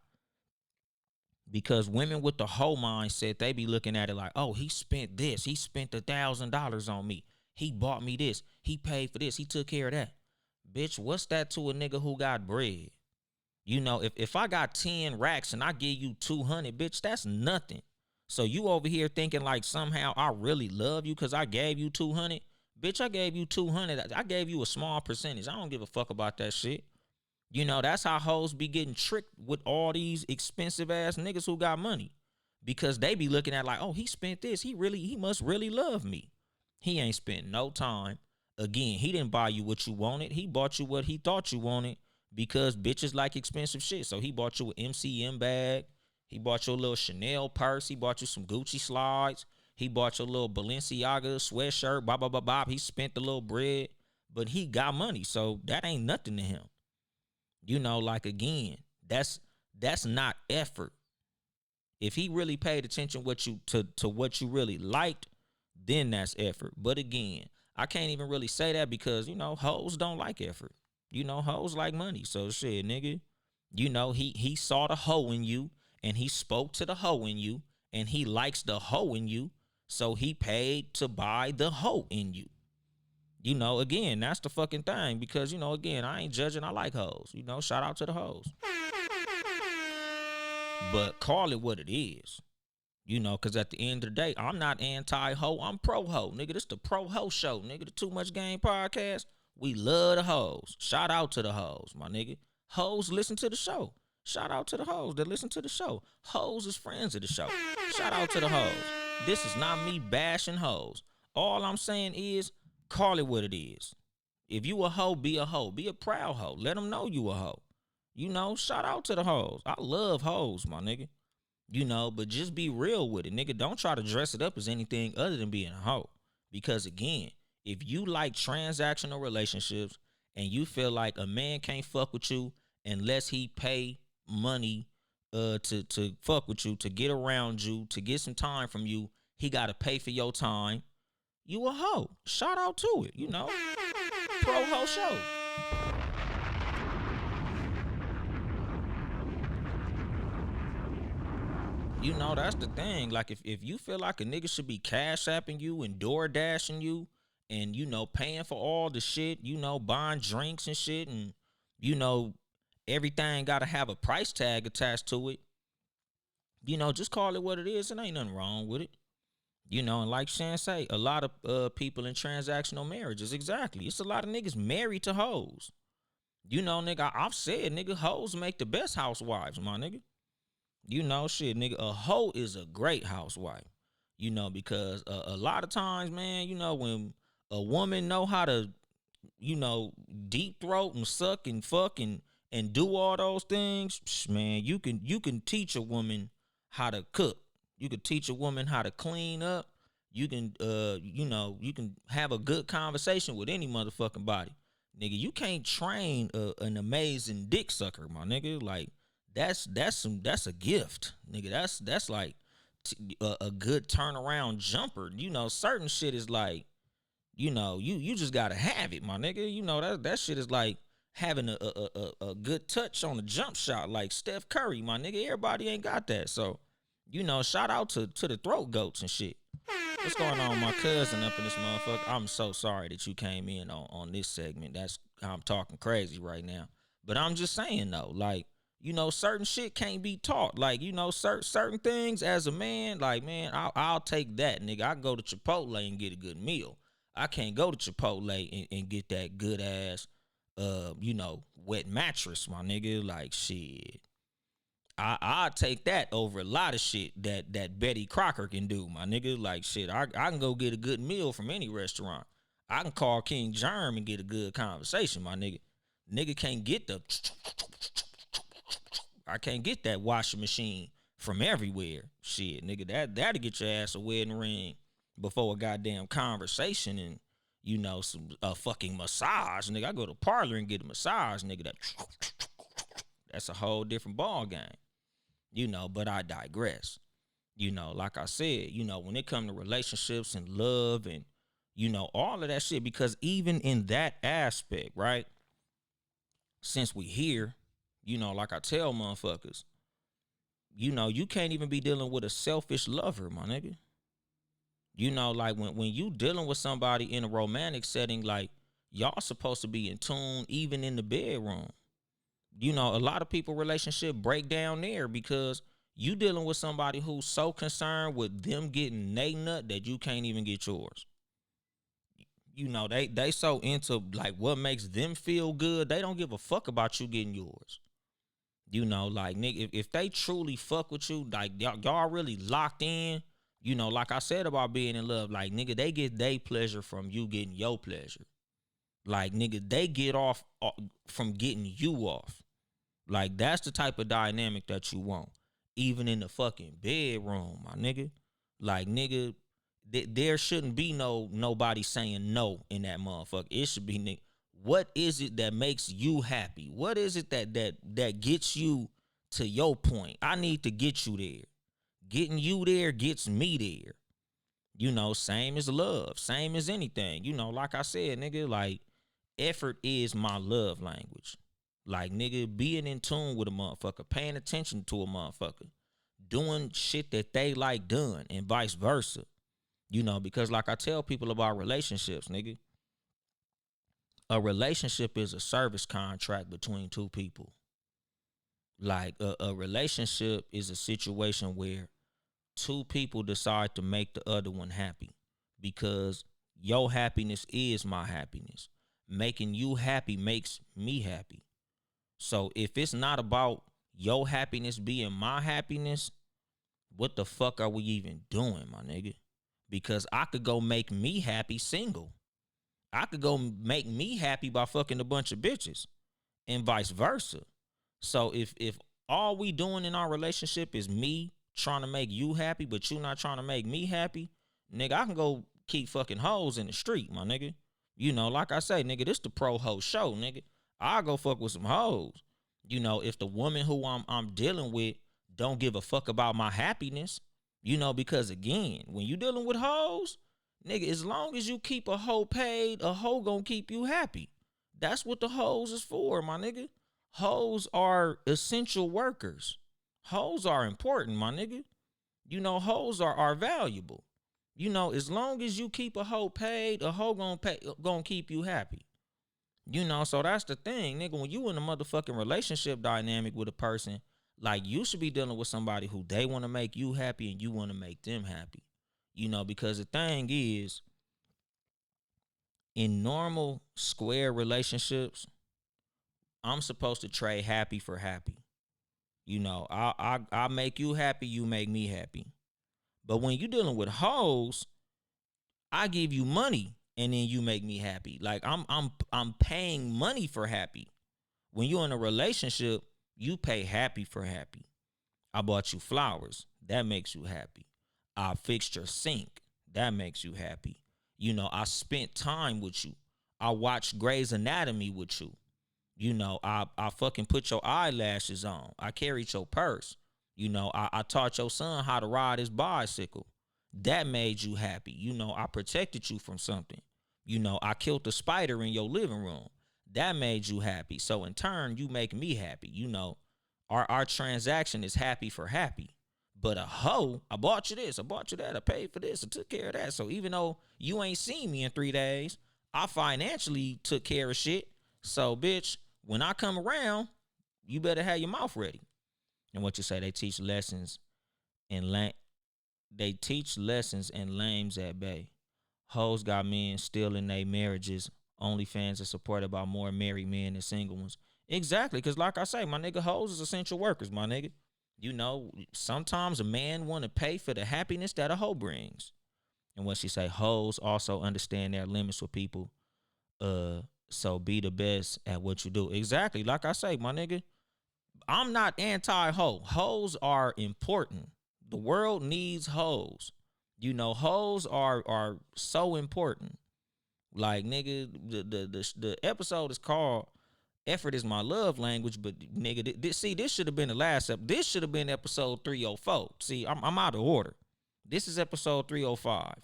Because women with the whole mindset, they be looking at it like, oh, he spent this. He spent $1,000 on me. He bought me this. He paid for this. He took care of that. Bitch, what's that to a nigga who got bread? You know, if I got 10 racks and I give you 200, bitch, that's nothing. So you over here thinking like somehow I really love you because I gave you 200. Bitch, I gave you 200. I gave you a small percentage. I don't give a fuck about that shit. You know, that's how hoes be getting tricked with all these expensive ass niggas who got money. Because they be looking at like, oh, he spent this. He must really love me. He ain't spent no time. Again, he didn't buy you what you wanted. He bought you what he thought you wanted because bitches like expensive shit. So he bought you an MCM bag. He bought you a little Chanel purse. He bought you some Gucci slides. He bought you a little Balenciaga sweatshirt. Blah, blah, blah, blah. He spent the little bread, but he got money. So that ain't nothing to him. You know, like, again, that's not effort. If he really paid attention to what you really liked, then that's effort. But again, I can't even really say that because, you know, hoes don't like effort. You know, hoes like money. So shit, nigga, you know, he saw the hoe in you and he spoke to the hoe in you and he likes the hoe in you. So he paid to buy the hoe in you. You know, again, that's the fucking thing because, you know, again, I ain't judging. I like hoes. You know, shout out to the hoes. But call it what it is. You know, because at the end of the day, I'm not anti-ho. I'm pro-ho. Nigga, this the pro-ho show. Nigga, the Too Much Game podcast. We love the hoes. Shout out to the hoes, my nigga. Hoes listen to the show. Shout out to the hoes that listen to the show. Hoes is friends of the show. Shout out to the hoes. This is not me bashing hoes. All I'm saying is, call it what it is. If you a hoe, be a hoe. Be a proud hoe. Let them know you a hoe. You know, shout out to the hoes. I love hoes, my nigga. You know, but just be real with it, nigga. Don't try to dress it up as anything other than being a hoe. Because again, if you like transactional relationships and you feel like a man can't fuck with you unless he pay money to fuck with you, to get around you, to get some time from you, he gotta pay for your time. You a hoe. Shout out to it, you know. Pro hoe show. You know, that's the thing. Like, if you feel like a nigga should be cash apping you and door dashing you and, you know, paying for all the shit, you know, buying drinks and shit, and, you know, everything got to have a price tag attached to it, you know, just call it what it is. And ain't nothing wrong with it. You know, and like Shan say, a lot of people in transactional marriages, exactly. It's a lot of niggas married to hoes. You know, nigga, I've said, nigga, hoes make the best housewives, my nigga. You know, shit, nigga, a hoe is a great housewife. You know, because a lot of times, man, you know, when a woman know how to, you know, deep throat and suck and fuck and do all those things, man, you can teach a woman how to cook. You can teach a woman how to clean up. You can, you know, you can have a good conversation with any motherfucking body. Nigga, you can't train an amazing dick sucker, my nigga. Like, that's a gift, nigga. That's like a good turnaround jumper. Certain shit is like, you just gotta have it, my nigga. That shit is like having a good touch on a jump shot, like Steph Curry, my nigga. Everybody ain't got that. So, shout out to the throat goats and shit. What's going on, my cousin up in this motherfucker? I'm so sorry that you came in on this segment. That's I'm talking crazy right now. But I'm just saying though, like, certain shit can't be taught. Like, certain things as a man, like, man, I'll take that, nigga. I can go to Chipotle and get a good meal. I can't go to Chipotle and get that good ass, wet mattress, my nigga. Like, shit. I take that over a lot of shit that Betty Crocker can do, my nigga. Like, shit, I can go get a good meal from any restaurant. I can call King Germ and get a good conversation, my nigga. Nigga can't get I can't get that washing machine from everywhere. Shit, nigga, that'll get your ass a wedding ring before a goddamn conversation and some a fucking massage, nigga. I go to parlor and get a massage, nigga. That's a whole different ball game. But I digress. Like I said, when it comes to relationships and love and, all of that shit, because even in that aspect, right, since we here, like I tell motherfuckers, you can't even be dealing with a selfish lover, my nigga. Like when you dealing with somebody in a romantic setting, like y'all supposed to be in tune even in the bedroom. A lot of people relationship break down there because you dealing with somebody who's so concerned with them getting they nut that you can't even get yours. They so into like what makes them feel good, they don't give a fuck about you getting yours. Like, nigga, if they truly fuck with you, like y'all really locked in, like I said about being in love, like, nigga, they get their pleasure from you getting your pleasure. Like, nigga, they get off from getting you off. Like, that's the type of dynamic that you want. Even in the fucking bedroom, my nigga. Like, nigga, there shouldn't be nobody saying no in that motherfucker. It should be, nigga, what is it that makes you happy? What is it that gets you to your point? I need to get you there. Getting you there gets me there. Same as love, same as anything. Like I said, nigga, like, effort is my love language. Like, nigga, being in tune with a motherfucker, paying attention to a motherfucker, doing shit that they like done, and vice versa. Because like I tell people about relationships, nigga, a relationship is a service contract between two people. Like, a relationship is a situation where two people decide to make the other one happy because your happiness is my happiness. Making you happy makes me happy. So if it's not about your happiness being my happiness, what the fuck are we even doing, my nigga? Because I could go make me happy single. I could go make me happy by fucking a bunch of bitches and vice versa. So if all we doing in our relationship is me trying to make you happy, but you not trying to make me happy, nigga, I can go keep fucking hoes in the street, my nigga. Like I say, nigga, this the pro hoe show, nigga. I go fuck with some hoes. If the woman who I'm dealing with don't give a fuck about my happiness, because again, when you dealing with hoes, nigga, as long as you keep a hoe paid, a hoe gonna keep you happy. That's what the hoes is for, my nigga. Hoes are essential workers. Hoes are important, my nigga. Hoes are valuable. As long as you keep a hoe paid, a hoe gonna keep you happy. So that's the thing, nigga. When you in a motherfucking relationship dynamic with a person, like, you should be dealing with somebody who they want to make you happy and you want to make them happy. Because the thing is, in normal square relationships, I'm supposed to trade happy for happy. I make you happy, you make me happy. But when you dealing with hoes, I give you money and then you make me happy. Like, I'm paying money for happy. When you're in a relationship, you pay happy for happy. I bought you flowers. That makes you happy. I fixed your sink. That makes you happy. I spent time with you. I watched Grey's Anatomy with you. I fucking put your eyelashes on. I carried your purse. I taught your son how to ride his bicycle. That made you happy. I protected you from something. I killed the spider in your living room. That made you happy. So in turn, you make me happy. Our transaction is happy for happy. But a hoe, I bought you this, I bought you that, I paid for this, I took care of that. So even though you ain't seen me in 3 days, I financially took care of shit. So bitch, when I come around, you better have your mouth ready. And what you say, and la- they teach lessons and lames at bay. Hoes got men still in their marriages. OnlyFans are supported by more married men than single ones. Exactly, because like I say, my nigga, hoes is essential workers, my nigga. Sometimes a man want to pay for the happiness that a hoe brings. And what she say, hoes also understand their limits with people. Uh, so be the best at what you do. Exactly, like I say, my nigga. I'm not anti-hoe. Hoes are important. The world needs hoes. Hoes are so important. Like nigga, the episode is called "Effort is My Love Language," but nigga, this should have been the last episode. This should have been episode 304. See, I'm out of order. This is episode 305.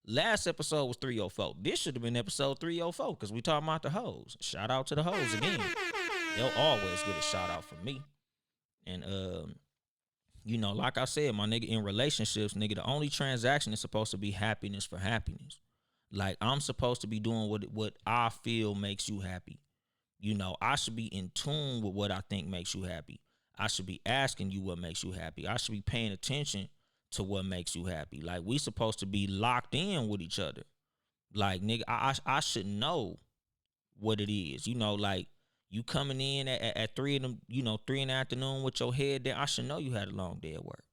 Last episode was 304. This should have been episode 304 because we talking about the hoes. Shout out to the hoes again. They'll always get a shout out from me. And like I said, my nigga, in relationships, nigga, the only transaction is supposed to be happiness for happiness. Like I'm supposed to be doing what I feel makes you happy. I should be in tune with what I think makes you happy. I should be asking you what makes you happy. I should be paying attention to what makes you happy. Like we supposed to be locked in with each other. Like nigga, I should know what it is. Like you coming in at 3 in the afternoon with your head down. I should know you had a long day at work.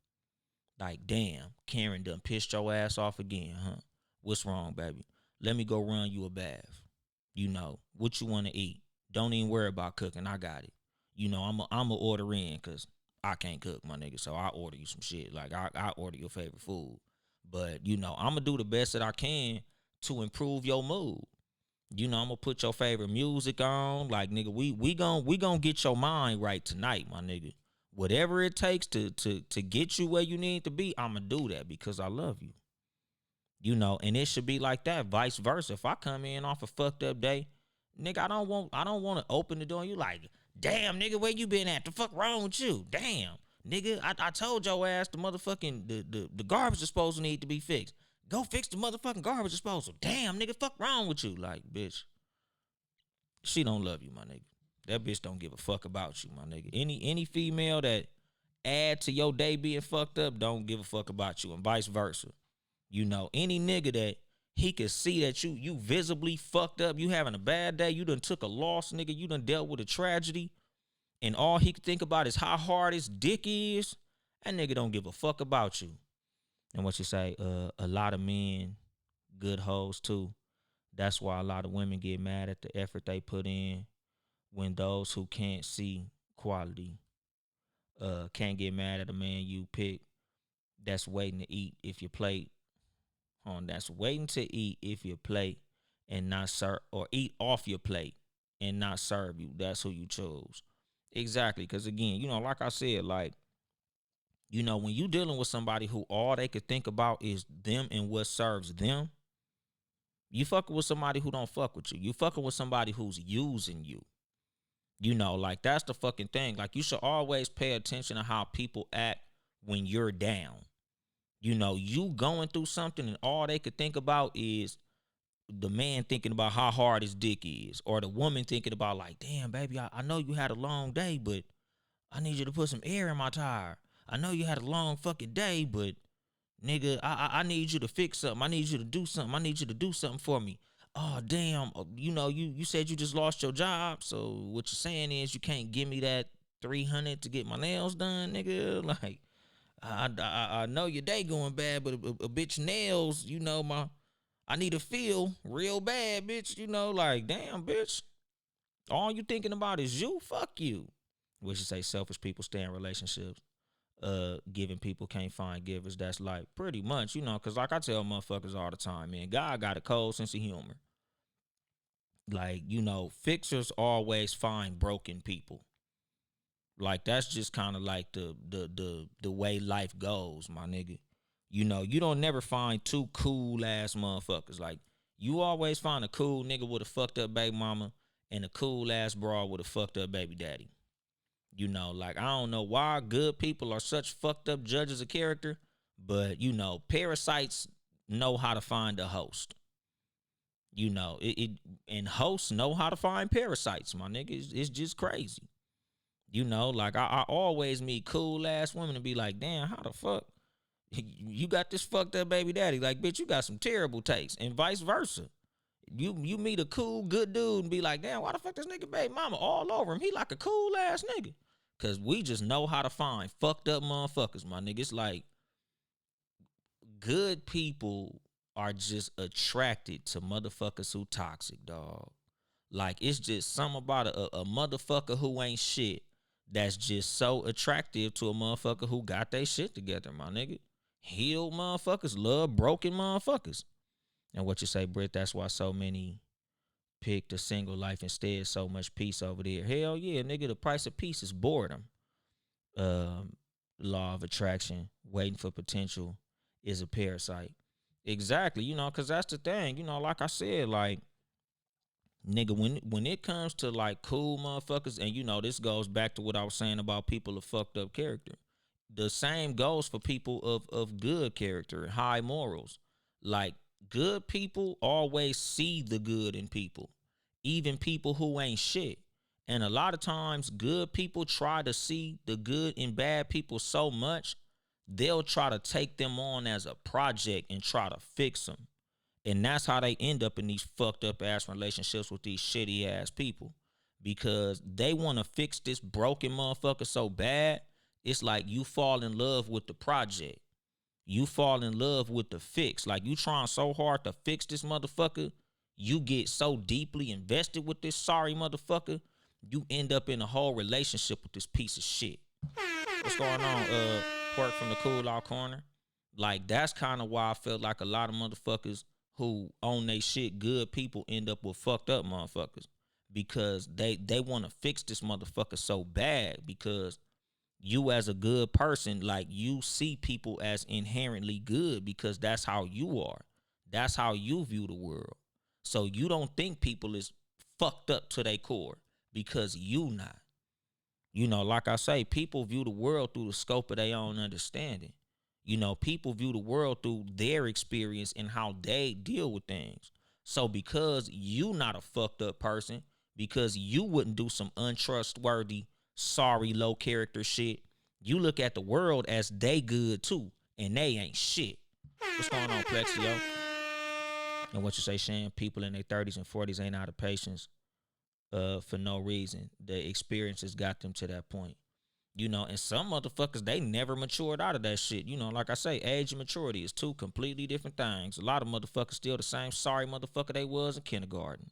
Like, damn, Karen done pissed your ass off again, huh? What's wrong, baby? Let me go run you a bath. What you want to eat. Don't even worry about cooking. I got it. I'm a order in because I can't cook, my nigga. So I order you some shit. Like I order your favorite food. But I'm gonna do the best that I can to improve your mood. I'm gonna put your favorite music on. Like nigga, we gonna get your mind right tonight, my nigga. Whatever it takes to get you where you need to be, I'ma do that because I love you. And it should be like that, vice versa. If I come in off a fucked up day, nigga, I don't want to open the door. And you like, damn, nigga, where you been at? The fuck wrong with you? Damn, nigga, I told your ass the motherfucking the garbage disposal need to be fixed. Go fix the motherfucking garbage disposal. Damn, nigga, fuck wrong with you? Like, bitch, she don't love you, my nigga. That bitch don't give a fuck about you, my nigga. Any female that add to your day being fucked up don't give a fuck about you, and vice versa. Any nigga that he could see that you visibly fucked up, you having a bad day, you done took a loss, nigga, you done dealt with a tragedy, and all he could think about is how hard his dick is, that nigga don't give a fuck about you. And what you say, a lot of men, good hoes too. That's why a lot of women get mad at the effort they put in when those who can't see quality can't get mad at a man you pick that's waiting to eat if your plate that's waiting to eat if your plate and not serve, or eat off your plate and not serve you. That's who you chose. Exactly. Because again, like I said, like, when you dealing with somebody who all they could think about is them and what serves them, you fucking with somebody who don't fuck with you. You fucking with somebody who's using you. Like that's the fucking thing. Like you should always pay attention to how people act when you're down. You going through something and all they could think about is the man thinking about how hard his dick is, or the woman thinking about like, damn, baby, I know you had a long day, but I need you to put some air in my tire. I know you had a long fucking day, but nigga, I need you to fix something. I need you to do something. I need you to do something for me. Oh damn, you said you just lost your job, so what you're saying is you can't give me that 300 to get my nails done, nigga. Like I know your day going bad, but a bitch nails, I need to feel real bad, bitch. Like damn, bitch. All you thinking about is you. Fuck you. We should say selfish people stay in relationships. Giving people can't find givers. That's like pretty much, because like I tell motherfuckers all the time, man, God got a cold sense of humor. Like, fixers always find broken people. Like that's just kind of like the way life goes, my nigga. You know, you don't never find two cool ass motherfuckers. Like you always find a cool nigga with a fucked up baby mama and a cool ass broad with a fucked up baby daddy. You know, like I don't know why good people are such fucked up judges of character, but you know, parasites know how to find a host. You know, and hosts know how to find parasites, my nigga. It's just crazy. You know, like I always meet cool ass women and be like, damn, how the fuck you got this fucked up baby daddy? Like, bitch, you got some terrible takes, and vice versa. You meet a cool good dude and be like, damn, why the fuck this nigga baby mama all over him? He like a cool ass nigga. Cause we just know how to find fucked up motherfuckers, my nigga. It's like good people are just attracted to motherfuckers who toxic, dog. Like it's just something about a motherfucker who ain't shit that's just so attractive to a motherfucker who got their shit together, my nigga. Healed motherfuckers love broken motherfuckers. And what you say, Britt, that's why so many picked a single life instead. So much peace over there. Hell yeah, nigga, the price of peace is boredom. Um, Law of attraction, waiting for potential is a parasite. Exactly, you know, because that's the thing. You know, like I said, like, nigga, when it comes to like cool motherfuckers, and you know, this goes back to what I was saying about people of fucked up character. The same goes for people of good character, high morals. Like good people always see the good in people, even people who ain't shit. And a lot of times, good people try to see the good in bad people so much, they'll try to take them on as a project and try to fix them. And that's how they end up in these fucked up ass relationships with these shitty ass people. Because they want to fix this broken motherfucker so bad, it's like you fall in love with the project. You fall in love with the fix. Like you trying so hard to fix this motherfucker, you get so deeply invested with this sorry motherfucker, you end up in a whole relationship with this piece of shit. What's going on, Pork from the Cool Out Corner? Like that's kind of why I felt like a lot of motherfuckers who own they shit good people end up with fucked up motherfuckers because they want to fix this motherfucker so bad because you as a good person, like you see people as inherently good because that's how you are. That's how you view the world. So you don't think people is fucked up to their core because you not. You know, like I say, people view the world through the scope of their own understanding. You know, people view the world through their experience and how they deal with things. So because you not a fucked up person, because you wouldn't do some untrustworthy, sorry, low character shit, you look at the world as they good too, and they ain't shit. What's going on, Plexio? And what you say, Shan? People in their 30s and 40s ain't out of patience for no reason. The experiences got them to that point. You know, and some motherfuckers, they never matured out of that shit. You know, like I say, age and maturity is two completely different things. A lot of motherfuckers still the same sorry motherfucker they was in kindergarten.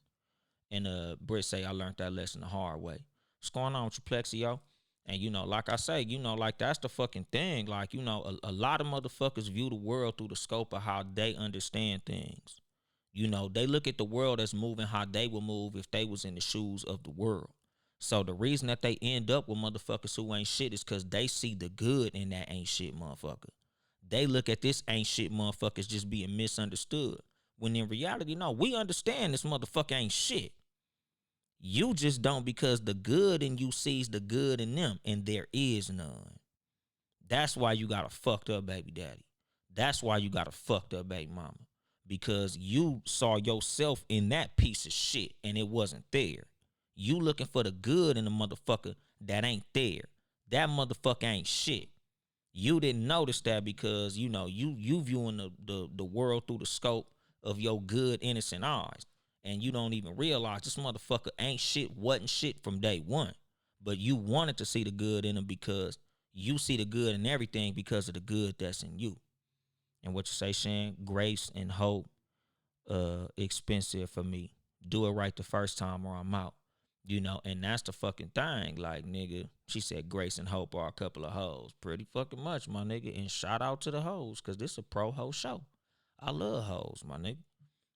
And Britt say, I learned that lesson the hard way. What's going on with you, Plexio? And, you know, like I say, you know, like that's the fucking thing. Like, you know, a lot of motherfuckers view the world through the scope of how they understand things. You know, they look at the world as moving how they would move if they was in the shoes of the world. So the reason that they end up with motherfuckers who ain't shit is because they see the good in that ain't shit motherfucker. They look at this ain't shit motherfucker as just being misunderstood. When in reality, no, we understand this motherfucker ain't shit. You just don't because the good in you sees the good in them, and there is none. That's why you got a fucked up baby daddy. That's why you got a fucked up baby mama. Because you saw yourself in that piece of shit and it wasn't there. You looking for the good in the motherfucker that ain't there. That motherfucker ain't shit. You didn't notice that because you know you viewing the world through the scope of your good innocent eyes. And you don't even realize this motherfucker ain't shit, wasn't shit from day one. But you wanted to see the good in him because you see the good in everything because of the good that's in you. And what you say, Shan, grace and hope, expensive for me. Do it right the first time or I'm out. You know, and that's the fucking thing. Like, nigga, she said grace and hope are a couple of hoes. Pretty fucking much, my nigga. And shout out to the hoes, because this a pro hoe show. I love hoes, my nigga.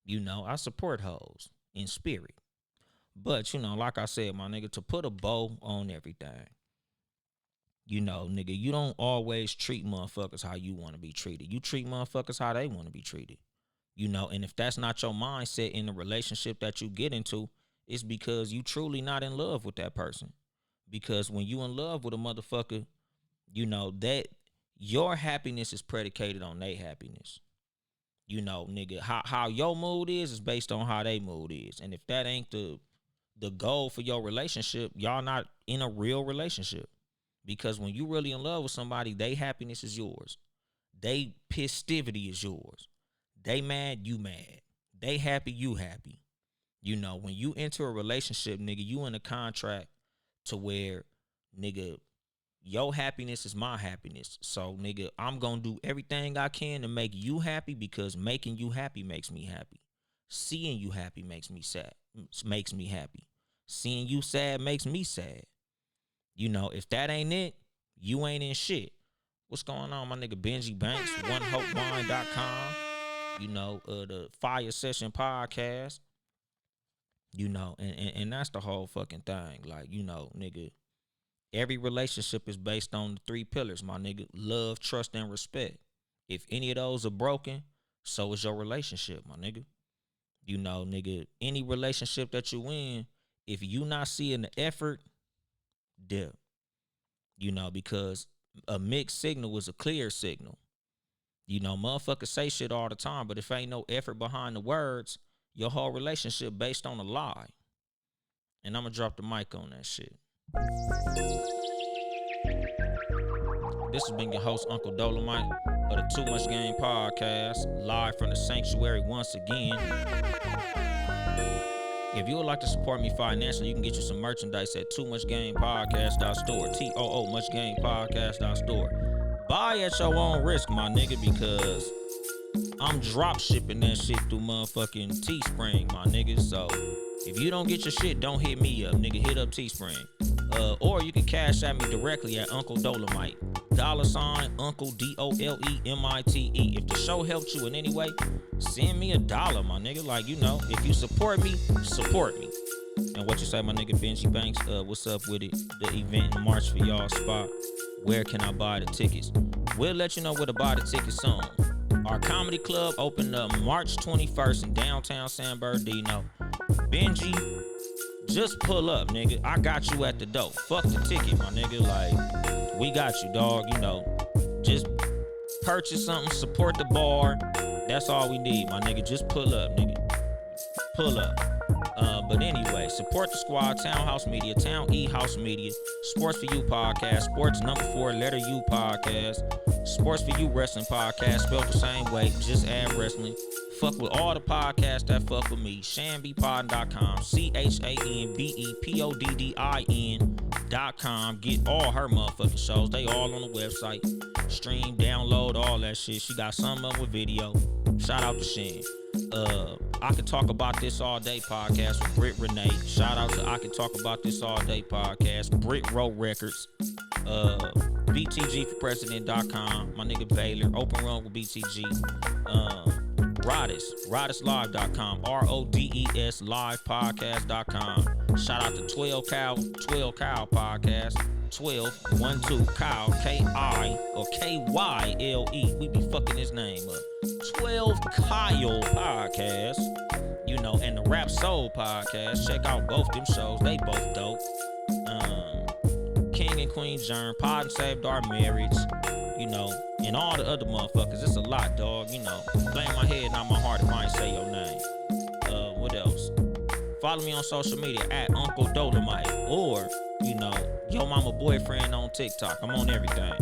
You know, I support hoes in spirit. But, you know, like I said, my nigga, to put a bow on everything, You know, nigga, you don't always treat motherfuckers how you want to be treated. You treat motherfuckers how they want to be treated. You know, and if that's not your mindset in the relationship that you get into, it's because you truly not in love with that person. Because when you in love with a motherfucker, you know that your happiness is predicated on their happiness. You know, nigga, how your mood is based on how they mood is. And if that ain't the goal for your relationship, y'all not in a real relationship. Because when you really in love with somebody, they happiness is yours. They festivity is yours. They mad, you mad. They happy, you happy. You know, when you enter a relationship, nigga, you in a contract to where, nigga, your happiness is my happiness. So, nigga, I'm going to do everything I can to make you happy because making you happy makes me happy. Seeing you happy makes me sad, makes me happy. Seeing you sad makes me sad. You know, if that ain't it, you ain't in shit. What's going on, my nigga Benji Banks, OneHopeWine.com, you know, the Fire Session Podcast, you know, and that's the whole fucking thing. Like, you know, nigga, every relationship is based on the 3 pillars, my nigga. Love, trust, and respect. If any of those are broken, so is your relationship, my nigga. You know, nigga, any relationship that you in, if you not seeing the effort, dip. You know, because a mixed signal is a clear signal. You know, motherfuckers say shit all the time, but if ain't no effort behind the words, your whole relationship based on a lie. And I'm gonna drop the mic on that shit. This has been your host, Uncle Dolemite, of the Too Much Game Podcast, live from the sanctuary once again. If you would like to support me financially, you can get you some merchandise at toomuchgamepodcast.store, TOO muchgamepodcast.store. Buy at your own risk, my nigga, because I'm drop shipping that shit through motherfucking Teespring, my nigga. So if you don't get your shit, don't hit me up, nigga. Hit up Teespring. Or you can cash at me directly at Uncle Dolemite. $ Uncle DOLEMITE. If the show helped you in any way, send me $1, my nigga. Like, you know, if you support me, support me. And what you say, my nigga Benji Banks, what's up with it? The event in March for y'all spot. Where can I buy the tickets? We'll let you know where to buy the tickets soon. Our comedy club opened up March 21st in downtown San Bernardino. Benji, just pull up, nigga. I got you at the door. Fuck the ticket, my nigga. Like, we got you, dog. You know, just purchase something, support the bar. That's all we need, my nigga. Just pull up, nigga. Pull up. But anyway, support the squad, Townhouse Media, Town E House Media, Sports for You Podcast, Sports #4 letter U Podcast, Sports for You Wrestling Podcast, spelled the same way, just add wrestling. Fuck with all the podcasts that fuck with me. ShanBePod.com, ChanBePoddin.com. Get all her motherfucking shows. They all on the website. Stream, download, all that shit. She got some of them with video. Shout out to Shan. I Can Talk About This All Day podcast with Britt Renee. Shout out to I Can Talk About This All Day podcast. Britt Row Records. BTGforPresident.com. My nigga Baylor. Open Run with BTG. RodisLive.com. RODES livepodcast.com. Shout out to 12 Kyle podcast. 12 Kyle K-I or K-Y-L-E. We be fucking his name up. 12 Kyle podcast. You know, and the Rap Soul podcast. Check out both them shows. They both dope. King and Queen Germ, Pod and Saved Our Marriage. You know, and all the other motherfuckers. It's a lot, dog. You know, blame my head, not my heart if I ain't say your name. What else? Follow me on social media at Uncle Dolemite. Or, you know, Yo Mama Boyfriend on TikTok. I'm on everything.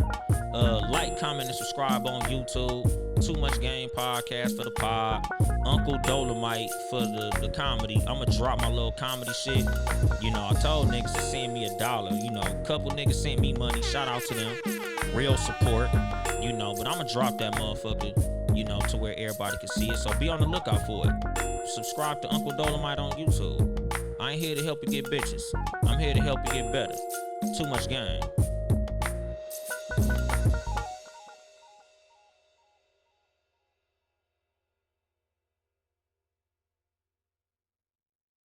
Like, comment, and subscribe on YouTube. Too Much Game Podcast for the pod. Uncle Dolemite for the comedy. I'ma drop my little comedy shit. You know, I told niggas to send me $1. You know, a couple niggas sent me money. Shout out to them. Real support. You know, but I'ma drop that motherfucker, you know, to where everybody can see it. So be on the lookout for it. Subscribe to Uncle Dolemite on YouTube. I ain't here to help you get bitches. I'm here to help you get better. Too much game.